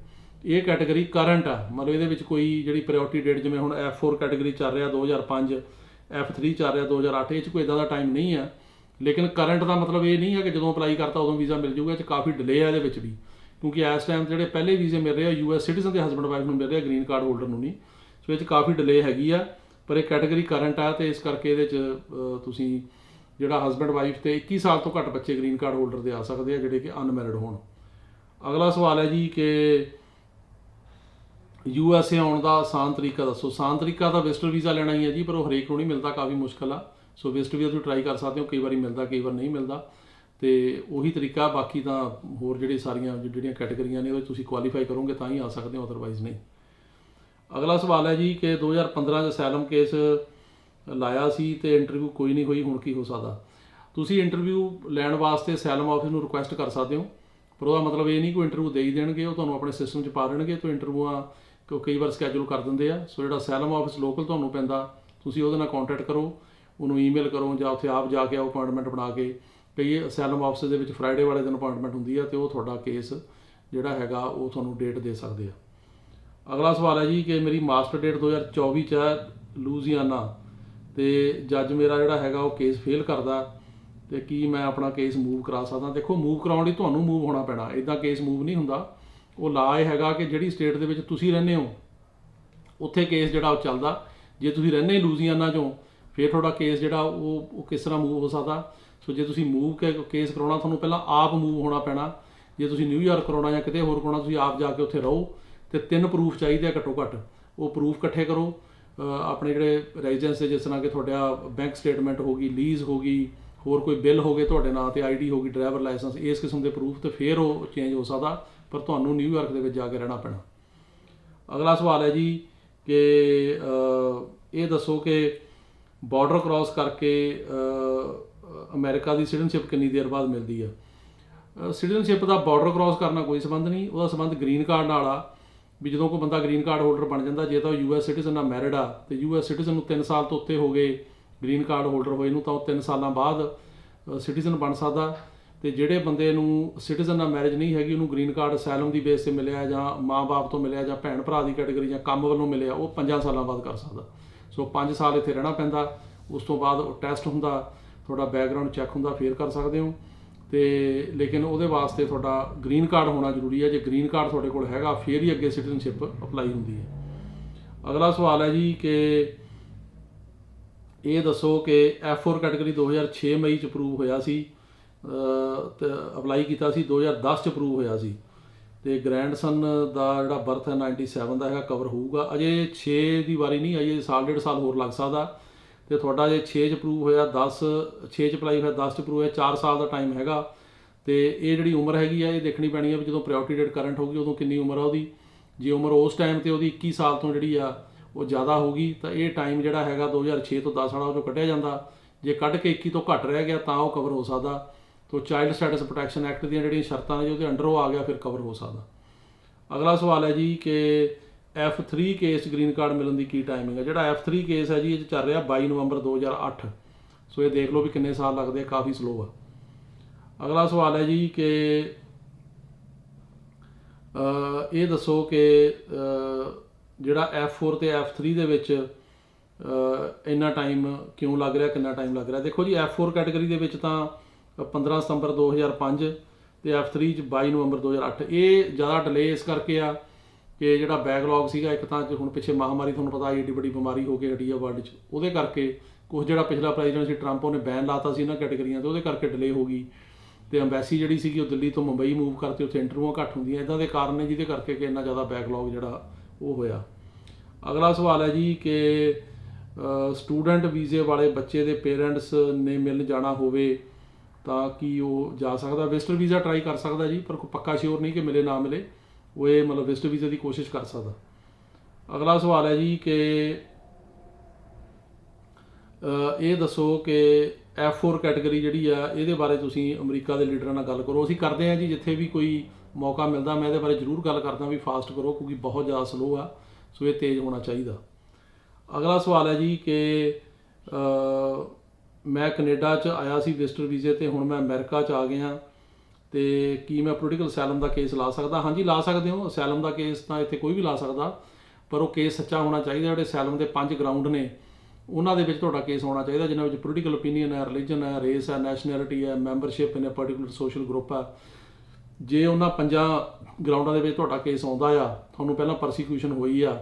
ਇਹ ਕੈਟਾਗਰੀ ਕਰੰਟ ਆ, ਮਤਲਬ ਇਹਦੇ ਵਿੱਚ ਕੋਈ ਜਿਹੜੀ ਪ੍ਰਾਇਓਰਟੀ ਡੇਟ, ਜਿਵੇਂ ਹੁਣ F4 ਕੈਟਾਗਰੀ ਚੱਲ ਰਿਹਾ 2005, F3 ਚੱਲ ਰਿਹਾ 2008, ਇਹ 'ਚ ਕੋਈ ਇੱਦਾਂ ਦਾ ਟਾਈਮ ਨਹੀਂ ਆ। ਲੇਕਿਨ ਕਰੰਟ ਦਾ ਮਤਲਬ ਇਹ ਨਹੀਂ ਹੈ ਕਿ ਜਦੋਂ ਅਪਲਾਈ ਕਰਤਾ ਉਦੋਂ ਵੀਜ਼ਾ ਮਿਲ ਜੂਗਾ, ਇਹ 'ਚ ਕਾਫੀ ਡਿਲੇ ਆ ਇਹਦੇ ਵਿੱਚ ਵੀ, ਕਿਉਂਕਿ ਇਸ ਟਾਈਮ ਜਿਹੜੇ ਪਹਿਲੇ ਵੀਜ਼ੇ ਮਿਲ ਰਹੇ ਆ US ਸਿਟੀਜ਼ਨ ਦੇ ਹਸਬੈਂਡ ਵਾਈਫ ਨੂੰ ਮਿਲ ਰਿਹਾ, ਗ੍ਰੀਨ ਕਾਰਡ ਹੋਲਡਰ ਨੂੰ ਨਹੀਂ। ਸੋ ਇਹ 'ਚ ਕਾਫੀ ਡਿਲੇ ਹੈਗੀ ਆ, ਪਰ ਇਹ ਕੈਟਾਗਰੀ ਕਰੰਟ ਆ ਤੇ ਇਸ ਕਰਕੇ ਇਹਦੇ 'ਚ ਤੁਸੀਂ ਜਿਹੜਾ ਹਸਬੈਂਡ ਵਾਈਫ ਤੇ 21 ਸਾਲ ਤੋਂ ਘੱਟ ਬੱਚੇ ਗ੍ਰੀਨ ਕਾਰਡ ਹੋਲਡਰ ਦੇ ਆ ਸਕਦੇ ਆ, ਜਿਹੜੇ ਕਿ ਅਨਮੈਰਿਡ ਹੋਣ। ਅਗਲਾ ਸਵਾਲ ਹੈ ਜੀ ਕਿ USA ਆਉਣ ਦਾ ਆਸਾਨ ਤਰੀਕਾ ਦੱਸੋ। ਆਸਾਨ ਤਰੀਕਾ ਤਾਂ ਵਿਜ਼ਟਰ ਵੀਜ਼ਾ ਲੈਣਾ ਹੀ ਹੈ ਜੀ, ਪਰ ਉਹ ਹਰੇਕ ਨੂੰ ਨਹੀਂ ਮਿਲਦਾ, ਕਾਫੀ ਮੁਸ਼ਕਿਲ ਆ। ਸੋ ਵਿਜ਼ਟਰ ਵੀਜ਼ਾ ਤੁਸੀਂ ਟਰਾਈ ਕਰ ਸਕਦੇ ਹੋ, ਕਈ ਵਾਰੀ ਮਿਲਦਾ, ਕਈ ਵਾਰ ਨਹੀਂ ਮਿਲਦਾ, ਤੇ ਉਹੀ ਤਰੀਕਾ। ਬਾਕੀ ਤਾਂ ਹੋਰ ਜਿਹੜੀਆਂ ਕੈਟਾਗਰੀਆਂ ਨੇ ਉਹ ਤੁਸੀਂ ਕੁਆਲੀਫਾਈ ਕਰੋਗੇ ਤਾਂ ਹੀ ਆ ਸਕਦੇ ਹੋ, ਅਦਰਵਾਈਜ਼ ਨਹੀਂ। ਅਗਲਾ ਸਵਾਲ ਹੈ ਜੀ ਕਿ 2015 'ਚ ਅਸੈਲਮ ਕੇਸ ਲਾਇਆ ਸੀ ਤੇ ਇੰਟਰਵਿਊ ਕੋਈ ਨਹੀਂ ਹੋਈ, ਹੁਣ ਕੀ ਹੋ ਸਕਦਾ? ਤੁਸੀਂ ਇੰਟਰਵਿਊ ਲੈਣ ਵਾਸਤੇ ਅਸੈਲਮ ਆਫਿਸ ਨੂੰ ਰਿਕੁਐਸਟ ਕਰ ਸਕਦੇ ਹੋ, ਪਰ ਉਹਦਾ ਮਤਲਬ ਇਹ ਨਹੀਂ ਕੋਈ ਇੰਟਰਵਿਊ ਦੇ ਹੀ ਦੇਣਗੇ, ਉਹ ਤੁਹਾਨੂੰ ਆਪਣੇ ਸਿਸਟਮ 'ਚ ਪਾ ਦੇਣਗੇ। ਤਾਂ ਇੰਟਰਵਿਊਆਂ ਕਈ ਵਾਰ ਸਕੈਜੂਲ ਕਰ ਦਿੰਦੇ ਆ। ਸੋ ਜਿਹੜਾ ਅਸੈਲਮ ਆਫਿਸ ਲੋਕਲ ਤੁਹਾਨੂੰ ਪੈਂਦਾ, ਤੁਸੀਂ ਉਹਦੇ ਨਾਲ ਕੰਟੈਕਟ ਕਰੋ, ਉਹਨੂੰ ਈਮੇਲ ਕਰੋ, ਜਾਂ ਉੱਥੇ ਆਪ ਜਾ ਕੇ ਆਓ ਅਪਾਇੰਟਮੈਂਟ ਬਣਾ ਕੇ। ਕਈ ਅਸੈਲਮ ਆਫਿਸ ਦੇ ਵਿੱਚ ਫਰਾਈਡੇ ਵਾਲੇ ਦਿਨ ਅਪਾਇੰਟਮੈਂਟ ਹੁੰਦੀ ਆ, ਤੇ ਉਹ ਤੁਹਾਡਾ ਕੇਸ ਜਿਹੜਾ ਹੈਗਾ ਉਹ ਤੁਹਾਨੂੰ ਡੇਟ ਦੇ ਸਕਦੇ ਆ। ਅਗਲਾ ਸਵਾਲ ਹੈ ਜੀ ਕਿ ਮੇਰੀ ਮਾਸਟਰ ਡੇਟ 2024 'ਚ ਹੈ ਲੂਜ਼ੀਆਨਾ, ਤੇ ਜੱਜ ਮੇਰਾ ਜਿਹੜਾ ਹੈਗਾ ਉਹ ਕੇਸ ਫੇਲ ਕਰਦਾ, ਤੇ ਕੀ ਮੈਂ ਆਪਣਾ ਕੇਸ ਮੂਵ ਕਰਾ ਸਕਦਾ? ਦੇਖੋ, ਮੂਵ ਕਰਾਉਣ ਲਈ ਤੁਹਾਨੂੰ ਮੂਵ ਹੋਣਾ ਪੈਣਾ, ਇੱਦਾਂ ਕੇਸ ਮੂਵ ਨਹੀਂ ਹੁੰਦਾ। ਉਹ ਲਾ ਇਹ ਹੈਗਾ ਕਿ ਜਿਹੜੀ ਸਟੇਟ ਦੇ ਵਿੱਚ ਤੁਸੀਂ ਰਹਿੰਦੇ ਹੋ ਉੱਥੇ ਕੇਸ ਜਿਹੜਾ ਉਹ ਚੱਲਦਾ, ਜੇ ਤੁਸੀਂ ਰਹਿੰਦੇ ਹੀ ਲੂਜ਼ੀਆਨਾ 'ਚੋਂ ਫਿਰ ਤੁਹਾਡਾ ਕੇਸ ਜਿਹੜਾ ਉਹ ਕਿਸ ਤਰ੍ਹਾਂ ਮੂਵ ਹੋ ਸਕਦਾ। ਸੋ ਜੇ ਤੁਸੀਂ ਮੂਵ ਕੇਸ ਕਰਾਉਣਾ ਤੁਹਾਨੂੰ ਪਹਿਲਾਂ ਆਪ ਮੂਵ ਹੋਣਾ ਪੈਣਾ। ਜੇ ਤੁਸੀਂ ਨਿਊਯਾਰਕ ਕਰਾਉਣਾ ਜਾਂ ਕਿਤੇ ਹੋਰ ਕਰਾਉਣਾ ਤੁਸੀਂ ਆਪ ਜਾ ਕੇ ਉੱਥੇ ਰਹੋ ਅਤੇ 3 ਪ੍ਰੂਫ ਚਾਹੀਦੇ ਆ ਘੱਟੋ ਘੱਟ। ਉਹ ਪ੍ਰੂਫ ਇਕੱਠੇ ਕਰੋ ਆਪਣੇ ਜਿਹੜੇ ਰੈਜ਼ੀਡੈਂਸ ਦੇ, ਜਿਸ ਤਰ੍ਹਾਂ ਕਿ ਤੁਹਾਡਾ ਬੈਂਕ ਸਟੇਟਮੈਂਟ ਹੋ ਗਈ, ਲੀਜ਼ ਹੋ ਗਈ, ਹੋਰ ਕੋਈ ਬਿੱਲ ਹੋ ਗਏ ਤੁਹਾਡੇ ਨਾਂ 'ਤੇ, ID ਹੋ ਗਈ, ਡਰਾਈਵਰ ਲਾਇਸੈਂਸ, ਇਸ ਕਿਸਮ ਦੇ ਪ੍ਰੂਫ, ਤੇ ਫਿਰ ਉਹ ਚੇਂਜ ਹੋ ਸਕਦਾ। ਪਰ ਤੁਹਾਨੂੰ ਨਿਊਯਾਰਕ ਦੇ ਵਿੱਚ ਜਾ ਕੇ ਰਹਿਣਾ ਪੈਣਾ। ਅਗਲਾ ਸਵਾਲ ਹੈ ਜੀ ਕਿ ਇਹ ਦੱਸੋ ਕਿ ਬਾਰਡਰ ਕ੍ਰਾਸ ਕਰਕੇ ਅਮਰੀਕਾ ਦੀ ਸਿਟੀਜ਼ਨਸ਼ਿਪ ਕਿੰਨੀ ਦੇਰ ਬਾਅਦ ਮਿਲਦੀ ਆ। ਸਿਟੀਜ਼ਨਸ਼ਿਪ ਦਾ ਬਾਰਡਰ ਕ੍ਰਾਸ ਕਰਨਾ ਕੋਈ ਸੰਬੰਧ ਨਹੀਂ, ਉਹਦਾ ਸੰਬੰਧ ਗ੍ਰੀਨ ਕਾਰਡ ਨਾਲ ਆ। ਵੀ ਜਦੋਂ ਕੋਈ ਬੰਦਾ ਗ੍ਰੀਨ ਕਾਰਡ ਹੋਲਡਰ ਬਣ ਜਾਂਦਾ, ਜੇ ਤਾਂ ਉਹ US ਸਿਟੀਜ਼ਨ ਨਾਲ ਮੈਰਿਡ ਆ ਅਤੇ US ਸਿਟੀਜ਼ਨ ਨੂੰ 3 ਸਾਲ ਤੋਂ ਉੱਤੇ ਹੋ ਗਏ ਗ੍ਰੀਨ ਕਾਰਡ ਹੋਲਡਰ ਹੋਏ ਨੂੰ, ਤਾਂ ਉਹ 3 ਸਾਲਾਂ ਬਾਅਦ ਸਿਟੀਜ਼ਨ ਬਣ ਸਕਦਾ। ਅਤੇ ਜਿਹੜੇ ਬੰਦੇ ਨੂੰ ਸਿਟੀਜ਼ਨ ਨਾਲ ਮੈਰਿਜ ਨਹੀਂ ਹੈਗੀ, ਉਹਨੂੰ ਗ੍ਰੀਨ ਕਾਰਡ ਅਸਾਈਲਮ ਦੀ ਬੇਸ 'ਤੇ ਮਿਲਿਆ ਜਾਂ ਮਾਂ-ਬਾਪ ਤੋਂ ਮਿਲਿਆ ਜਾਂ ਭੈਣ ਭਰਾ ਦੀ ਕੈਟੇਗਰੀ ਜਾਂ ਕੰਮ ਵੱਲੋਂ ਮਿਲਿਆ, ਉਹ 5 ਸਾਲਾਂ ਬਾਅਦ ਕਰ ਸਕਦਾ। ਸੋ 5 ਸਾਲ ਇੱਥੇ ਰਹਿਣਾ ਪੈਂਦਾ। ਉਸ ਤੋਂ ਬਾਅਦ ਉਹ ਟੈਸਟ ਹੁੰਦਾ, ਤੁਹਾਡਾ ਬੈਕਗਰਾਊਂਡ ਚੈੱਕ ਹੁੰਦਾ, ਫਿਰ ਕਰ ਸਕਦੇ ਹੋ। ਅਤੇ ਲੇਕਿਨ ਉਹਦੇ ਵਾਸਤੇ ਤੁਹਾਡਾ ਗ੍ਰੀਨ ਕਾਰਡ ਹੋਣਾ ਜ਼ਰੂਰੀ ਹੈ। ਜੇ ਗ੍ਰੀਨ ਕਾਰਡ ਤੁਹਾਡੇ ਕੋਲ ਹੈਗਾ ਫਿਰ ਹੀ ਅੱਗੇ ਸਿਟੀਜ਼ਨਸ਼ਿਪ ਅਪਲਾਈ ਹੁੰਦੀ ਹੈ। ਅਗਲਾ ਸਵਾਲ ਹੈ ਜੀ ਕਿ ਇਹ ਦੱਸੋ ਕਿ F4 ਕੈਟੇਗਰੀ 2006 ਮਈ 'ਚ ਅਪਰੂਵ ਹੋਇਆ ਸੀ, ਅਤੇ ਅਪਲਾਈ ਕੀਤਾ ਸੀ 2010 'ਚ ਅਪਰੂਵ ਹੋਇਆ ਸੀ, ਅਤੇ ਗ੍ਰੈਂਡਸਨ ਦਾ ਜਿਹੜਾ ਬਰਥ ਹੈ 97 ਦਾ ਹੈਗਾ, ਕਵਰ ਹੋਊਗਾ। ਅਜੇ 6 ਦੀ ਵਾਰੀ ਨਹੀਂ ਆਈ, ਸਾਲ ਡੇਢ ਸਾਲ ਹੋਰ ਲੱਗ ਸਕਦਾ। ਅਤੇ ਤੁਹਾਡਾ ਜੇ 6 'ਚ ਅਪਰੂਵ ਹੋਇਆ, 6 'ਚ ਅਪਲਾਈ ਹੋਇਆ, 10 'ਚ ਅਪਰੂਵ ਹੋਇਆ, 4 ਸਾਲ ਦਾ ਟਾਈਮ ਹੈਗਾ। ਅਤੇ ਇਹ ਜਿਹੜੀ ਉਮਰ ਹੈਗੀ ਆ ਇਹ ਦੇਖਣੀ ਪੈਣੀ ਹੈ ਵੀ ਜਦੋਂ ਪ੍ਰਾਇਓਰਟੀ ਡੇਟ ਕਰੰਟ ਹੋਊਗੀ ਉਦੋਂ ਕਿੰਨੀ ਉਮਰ ਆ ਉਹਦੀ। ਜੇ ਉਮਰ ਉਸ ਟਾਈਮ 'ਤੇ ਉਹਦੀ 21 ਸਾਲ ਤੋਂ ਜਿਹੜੀ ਆ ਉਹ ਜ਼ਿਆਦਾ ਹੋਊਗੀ ਤਾਂ ਇਹ ਟਾਈਮ ਜਿਹੜਾ ਹੈਗਾ 2006 ਤੋਂ 10 ਵਾਲਾ ਉਹ 'ਚੋਂ ਕੱਢਿਆ ਜਾਂਦਾ। ਜੇ ਕੱਢ ਕੇ 21 ਤੋਂ ਘੱਟ ਰਹਿ ਗਿਆ ਤਾਂ ਉਹ ਕਵਰ ਹੋ ਸਕਦਾ। ਤੋ ਚਾਈਲਡ ਸਟੈਟਸ ਪ੍ਰੋਟੈਕਸ਼ਨ ਐਕਟ ਦੀਆਂ ਜਿਹੜੀਆਂ ਸ਼ਰਤਾਂ ਨੇ ਜੇ ਉਹਦੇ ਅੰਡਰ ਉਹ ਆ ਗਿਆ ਫਿਰ ਕਵਰ ਹੋ ਸਕਦਾ। ਅਗਲਾ ਸਵਾਲ ਹੈ ਜੀ ਕਿ F3 ਕੇਸ ਗ੍ਰੀਨ ਕਾਰਡ ਮਿਲਣ ਦੀ ਕੀ ਟਾਈਮਿੰਗ ਹੈ। ਜਿਹੜਾ F3 ਕੇਸ ਹੈ ਜੀ ਇਹ 'ਚ ਚੱਲ ਰਿਹਾ 22 ਨਵੰਬਰ 2008। ਸੋ ਇਹ ਦੇਖ ਲਓ ਵੀ ਕਿੰਨੇ ਸਾਲ ਲੱਗਦੇ ਆ, ਕਾਫੀ ਸਲੋ ਆ। ਅਗਲਾ ਸਵਾਲ ਹੈ ਜੀ ਕਿ ਇਹ ਦੱਸੋ ਕਿ ਜਿਹੜਾ F4 ਅਤੇ F3 ਦੇ ਵਿੱਚ ਇੰਨਾ ਟਾਈਮ ਕਿਉਂ ਲੱਗ ਰਿਹਾ, ਕਿੰਨਾ ਟਾਈਮ ਲੱਗ ਰਿਹਾ। ਦੇਖੋ ਜੀ F4 ਕੈਟੇਗਰੀ ਦੇ ਵਿੱਚ ਤਾਂ 15 ਸਤੰਬਰ 2005 ਅਤੇ F3 'ਚ 22 ਨਵੰਬਰ 2008। ਇਹ ਜ਼ਿਆਦਾ ਡਿਲੇ ਇਸ ਕਰਕੇ ਆ ਕਿ ਜਿਹੜਾ ਬੈਕਲੌਗ ਸੀਗਾ, ਇੱਕ ਤਾਂ ਹੁਣ ਪਿੱਛੇ ਮਹਾਂਮਾਰੀ ਤੁਹਾਨੂੰ ਪਤਾ ਏਡੀ ਵੱਡੀ ਬਿਮਾਰੀ ਹੋ ਕੇ ਹਟੀ ਆ ਵਰਲਡ 'ਚ, ਉਹਦੇ ਕਰਕੇ ਕੁਛ ਜਿਹੜਾ ਪਿਛਲਾ ਪ੍ਰੈਜ਼ੀਡੈਂਟ ਸੀ ਟਰੰਪ, ਉਹਨੇ ਬੈਨ ਲਾਤਾ ਸੀ ਇਹਨਾਂ ਕੈਟੇਗਰੀਆਂ 'ਤੇ, ਉਹਦੇ ਕਰਕੇ ਡਿਲੇ ਹੋ ਗਈ। ਅਤੇ ਅੰਬੈਸੀ ਜਿਹੜੀ ਸੀਗੀ ਉਹ ਦਿੱਲੀ ਤੋਂ ਮੁੰਬਈ ਮੂਵ ਕਰਤੀ, ਉੱਥੇ ਇੰਟਰਵਿਊਆਂ ਘੱਟ ਹੁੰਦੀਆਂ, ਇੱਦਾਂ ਦੇ ਕਾਰਨ ਨੇ ਜਿਹਦੇ ਕਰਕੇ ਕਿ ਇੰਨਾ ਜ਼ਿਆਦਾ ਬੈਕਲੌਗ ਜਿਹੜਾ ਉਹ ਹੋਇਆ। ਅਗਲਾ ਸਵਾਲ ਹੈ ਜੀ ਕਿ ਸਟੂਡੈਂਟ ਵੀਜ਼ੇ ਵਾਲੇ ਬੱਚੇ ਦੇ ਪੇਰੈਂਟਸ ਨੇ ਮਿਲਣ ਜਾਣਾ ਹੋਵੇ ਤਾਂ ਕੀ ਉਹ ਜਾ ਸਕਦਾ। ਵਿਜ਼ਟਰ ਵੀਜ਼ਾ ਟਰਾਈ ਕਰ ਸਕਦਾ ਜੀ, ਪਰ ਕੋਈ ਪੱਕਾ ਸ਼ਿਓਰ ਨਹੀਂ ਕਿ ਮਿਲੇ ਨਾ ਮਿਲੇ, ਉਹ ਇਹ ਮਤਲਬ ਵਿਜ਼ਟਰ ਵੀਜ਼ੇ ਦੀ ਕੋਸ਼ਿਸ਼ ਕਰ ਸਕਦਾ। ਅਗਲਾ ਸਵਾਲ ਹੈ ਜੀ ਕਿ ਇਹ ਦੱਸੋ ਕਿ F4 ਕੈਟੇਗਰੀ ਜਿਹੜੀ ਆ ਇਹਦੇ ਬਾਰੇ ਤੁਸੀਂ ਅਮਰੀਕਾ ਦੇ ਲੀਡਰਾਂ ਨਾਲ ਗੱਲ ਕਰੋ। ਅਸੀਂ ਕਰਦੇ ਹਾਂ ਜੀ, ਜਿੱਥੇ ਵੀ ਕੋਈ ਮੌਕਾ ਮਿਲਦਾ ਮੈਂ ਇਹਦੇ ਬਾਰੇ ਜ਼ਰੂਰ ਗੱਲ ਕਰਦਾ ਵੀ ਫਾਸਟ ਕਰੋ, ਕਿਉਂਕਿ ਬਹੁਤ ਜ਼ਿਆਦਾ ਸਲੋ ਆ। ਸੋ ਇਹ ਤੇਜ਼ ਹੋਣਾ ਚਾਹੀਦਾ। ਅਗਲਾ ਸਵਾਲ ਹੈ ਜੀ ਕਿ ਮੈਂ ਕੈਨੇਡਾ 'ਚ ਆਇਆ ਸੀ ਵਿਜ਼ਟਰ ਵੀਜ਼ੇ 'ਤੇ, ਹੁਣ ਮੈਂ ਅਮਰੀਕਾ 'ਚ ਆ ਗਿਆ ਅਤੇ ਕੀ ਮੈਂ ਪੋਲੀਟੀਕਲ ਅਸਾਈਲਮ ਦਾ ਕੇਸ ਲਾ ਸਕਦਾ। ਹਾਂਜੀ, ਲਾ ਸਕਦੇ ਹੋ। ਅਸਾਈਲਮ ਦਾ ਕੇਸ ਤਾਂ ਇੱਥੇ ਕੋਈ ਵੀ ਲਾ ਸਕਦਾ, ਪਰ ਉਹ ਕੇਸ ਸੱਚਾ ਹੋਣਾ ਚਾਹੀਦਾ। ਜਿਹੜੇ ਅਸਾਈਲਮ ਦੇ 5 ਗਰਾਊਂਡ ਨੇ ਉਹਨਾਂ ਦੇ ਵਿੱਚ ਤੁਹਾਡਾ ਕੇਸ ਹੋਣਾ ਚਾਹੀਦਾ, ਜਿਨ੍ਹਾਂ ਵਿੱਚ ਪੋਲੀਟੀਕਲ ਓਪੀਨੀਅਨ ਹੈ, ਰਿਲੀਜਨ ਹੈ, ਰੇਸ ਹੈ, ਨੈਸ਼ਨੈਲਿਟੀ ਹੈ, ਮੈਂਬਰਸ਼ਿਪ ਇਨ ਅ ਪਰਟੀਕੂਲਰ ਸੋਸ਼ਲ ਗਰੁੱਪ ਹੈ। ਜੇ ਉਹਨਾਂ 5 ਗਰਾਊਂਡਾਂ ਦੇ ਵਿੱਚ ਤੁਹਾਡਾ ਕੇਸ ਆਉਂਦਾ ਆ, ਤੁਹਾਨੂੰ ਪਹਿਲਾਂ ਪਰਸੀਕਿਊਸ਼ਨ ਹੋਈ ਆ,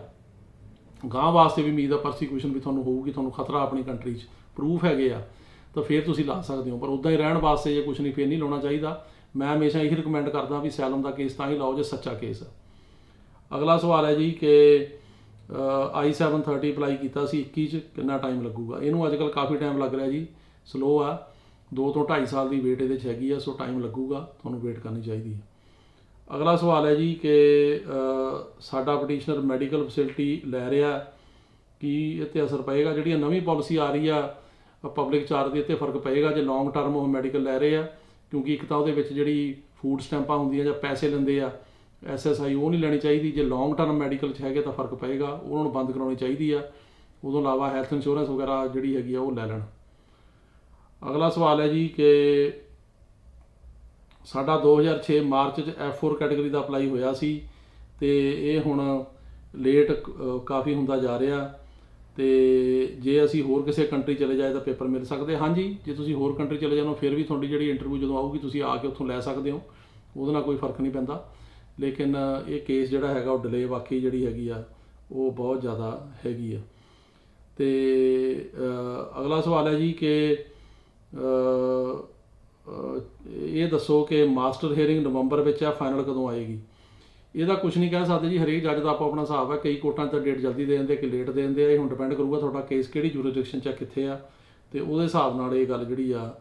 ਗਾਂਹ ਵਾਸਤੇ ਵੀ ਉਮੀਦ ਆ ਪਰਸੀਕਿਊਸ਼ਨ ਵੀ ਤੁਹਾਨੂੰ ਹੋਊਗੀ, ਤੁਹਾਨੂੰ ਖਤਰਾ ਆਪਣੀ ਕੰਟਰੀ 'ਚ ਪ੍ਰੂਫ ਹੈਗੇ ਆ, ਤਾਂ ਫਿਰ ਤੁਸੀਂ ਲਾ ਸਕਦੇ ਹੋ। ਪਰ ਉੱਦਾਂ ਹੀ ਰਹਿਣ ਵਾਸਤੇ ਜੇ ਕੁਛ ਨਹੀਂ ਫਿਰ ਨਹੀਂ ਲਾਉਣਾ ਚਾਹੀਦਾ। ਮੈਂ ਹਮੇਸ਼ਾ ਇਹੀ ਰਿਕਮੈਂਡ ਕਰਦਾ ਵੀ ਅਸਾਈਲਮ ਦਾ ਕੇਸ ਤਾਂ ਹੀ ਲਾਓ ਜੇ ਸੱਚਾ ਕੇਸ ਆ। ਅਗਲਾ ਸਵਾਲ ਹੈ ਜੀ ਕਿ I-730 ਅਪਲਾਈ ਕੀਤਾ ਸੀ 21 'ਚ, ਕਿੰਨਾ ਟਾਈਮ ਲੱਗੂਗਾ। ਇਹਨੂੰ ਅੱਜ ਕੱਲ੍ਹ ਕਾਫੀ ਟਾਈਮ ਲੱਗ ਰਿਹਾ ਜੀ, ਸਲੋ ਆ। 2 ਤੋਂ 2.5 ਸਾਲ ਦੀ ਵੇਟ ਇਹਦੇ 'ਚ ਹੈਗੀ ਆ, ਸੋ ਟਾਈਮ ਲੱਗੂਗਾ, ਤੁਹਾਨੂੰ ਵੇਟ ਕਰਨੀ ਚਾਹੀਦੀ ਹੈ। ਅਗਲਾ ਸਵਾਲ ਹੈ ਜੀ ਕਿ ਸਾਡਾ ਪਟੀਸ਼ਨਰ ਮੈਡੀਕਲ ਫੈਸਿਲਿਟੀ ਲੈ ਰਿਹਾ, ਕੀ ਇਹ 'ਤੇ ਅਸਰ ਪਏਗਾ। ਜਿਹੜੀ ਨਵੀਂ ਪਾਲਿਸੀ ਆ ਰਹੀ ਆ ਪਬਲਿਕ ਚਾਰਜ ਦੀ, ਇਹ 'ਤੇ ਫਰਕ ਪਏਗਾ ਜੇ ਲੌਂਗ ਟਰਮ ਉਹ ਮੈਡੀਕਲ ਲੈ ਰਹੇ ਆ, ਕਿਉਂਕਿ ਇੱਕ ਤਾਂ ਉਹਦੇ ਵਿੱਚ ਜਿਹੜੀ ਫੂਡ ਸਟੈਂਪਾਂ ਹੁੰਦੀਆਂ ਜਾਂ ਪੈਸੇ ਲੈਂਦੇ ਆ SSI, ਉਹ ਨਹੀਂ ਲੈਣੀ ਚਾਹੀਦੀ। ਜੇ ਲੌਂਗ ਟਰਮ ਮੈਡੀਕਲ 'ਚ ਹੈਗੇ ਤਾਂ ਫਰਕ ਪਏਗਾ, ਉਹਨਾਂ ਨੂੰ ਬੰਦ ਕਰਾਉਣੀ ਚਾਹੀਦੀ ਆ। ਉਦੋਂ ਇਲਾਵਾ ਹੈਲਥ ਇੰਸ਼ੋਰੈਂਸ ਵਗੈਰਾ ਜਿਹੜੀ ਹੈਗੀ ਆ ਉਹ ਲੈ ਲੈਣ। ਅਗਲਾ ਸਵਾਲ ਹੈ ਜੀ ਕਿ ਸਾਡਾ 2006 ਮਾਰਚ 'ਚ F4 ਕੈਟੇਗਰੀ ਦਾ ਅਪਲਾਈ ਹੋਇਆ ਸੀ ਅਤੇ ਇਹ ਹੁਣ ਲੇਟ ਕਾਫੀ ਹੁੰਦਾ ਜਾ ਰਿਹਾ, ਅਤੇ ਜੇ ਅਸੀਂ ਹੋਰ ਕਿਸੇ ਕੰਟਰੀ ਚਲੇ ਜਾਏ ਤਾਂ ਪੇਪਰ ਮਿਲ ਸਕਦੇ। ਹਾਂਜੀ, ਜੇ ਤੁਸੀਂ ਹੋਰ ਕੰਟਰੀ ਚਲੇ ਜਾਓ ਫਿਰ ਵੀ ਤੁਹਾਡੀ ਜਿਹੜੀ ਇੰਟਰਵਿਊ ਜਦੋਂ ਆਊਗੀ ਤੁਸੀਂ ਆ ਕੇ ਉੱਥੋਂ ਲੈ ਸਕਦੇ ਹੋ, ਉਹਦੇ ਨਾਲ ਕੋਈ ਫਰਕ ਨਹੀਂ ਪੈਂਦਾ। ਲੇਕਿਨ ਇਹ ਕੇਸ ਜਿਹੜਾ ਹੈਗਾ ਉਹ ਡਿਲੇ ਵਾਕਈ ਜਿਹੜੀ ਹੈਗੀ ਆ ਉਹ ਬਹੁਤ ਜ਼ਿਆਦਾ ਹੈਗੀ ਆ। ਤੇ ਅਗਲਾ ਸਵਾਲ ਹੈ ਜੀ ਕਿ ਇਹ ਦੱਸੋ ਕਿ ਮਾਸਟਰ ਹੀਅਰਿੰਗ ਨਵੰਬਰ ਵਿੱਚ ਆ, ਫਾਈਨਲ ਕਦੋਂ ਆਏਗੀ? ਇਹਦਾ ਕੁਝ ਨਹੀਂ ਕਹਿ ਸਕਦੇ ਜੀ, ਹਰੇਕ ਜੱਜ ਦਾ ਆਪੋ ਆਪਣਾ ਹਿਸਾਬ ਹੈ। ਕਈ ਕੋਰਟਾਂ 'ਚ ਡੇਟ ਜਲਦੀ ਦੇ ਦਿੰਦੇ, ਕਿ ਲੇਟ ਦੇ ਦਿੰਦੇ ਆ। ਇਹ ਹੁਣ ਡਿਪੈਂਡ ਕਰੂਗਾ ਤੁਹਾਡਾ ਕੇਸ ਕਿਹੜੀ ਜੂਰਿਸਡਿਕਸ਼ਨ 'ਚ ਕਿੱਥੇ ਆ, ਤੇ ਉਹਦੇ ਹਿਸਾਬ ਨਾਲ ਇਹ ਗੱਲ ਜਿਹੜੀ ਆ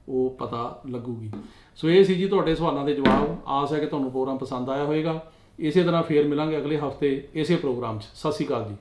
ਉਹ ਪਤਾ ਲੱਗੂਗੀ। ਸੋ ਇਹ ਸੀ ਜੀ ਤੁਹਾਡੇ ਸਵਾਲਾਂ ਦੇ ਜਵਾਬ। ਆਸ ਹੈ ਕਿ ਤੁਹਾਨੂੰ ਪ੍ਰੋਗਰਾਮ ਪਸੰਦ ਆਇਆ ਹੋਵੇਗਾ। ਇਸੇ ਤਰ੍ਹਾਂ ਫੇਰ ਮਿਲਾਂਗੇ ਅਗਲੇ ਹਫਤੇ ਇਸੇ ਪ੍ਰੋਗਰਾਮ 'ਚ। ਸਤਿ ਸ਼੍ਰੀ ਅਕਾਲ ਜੀ।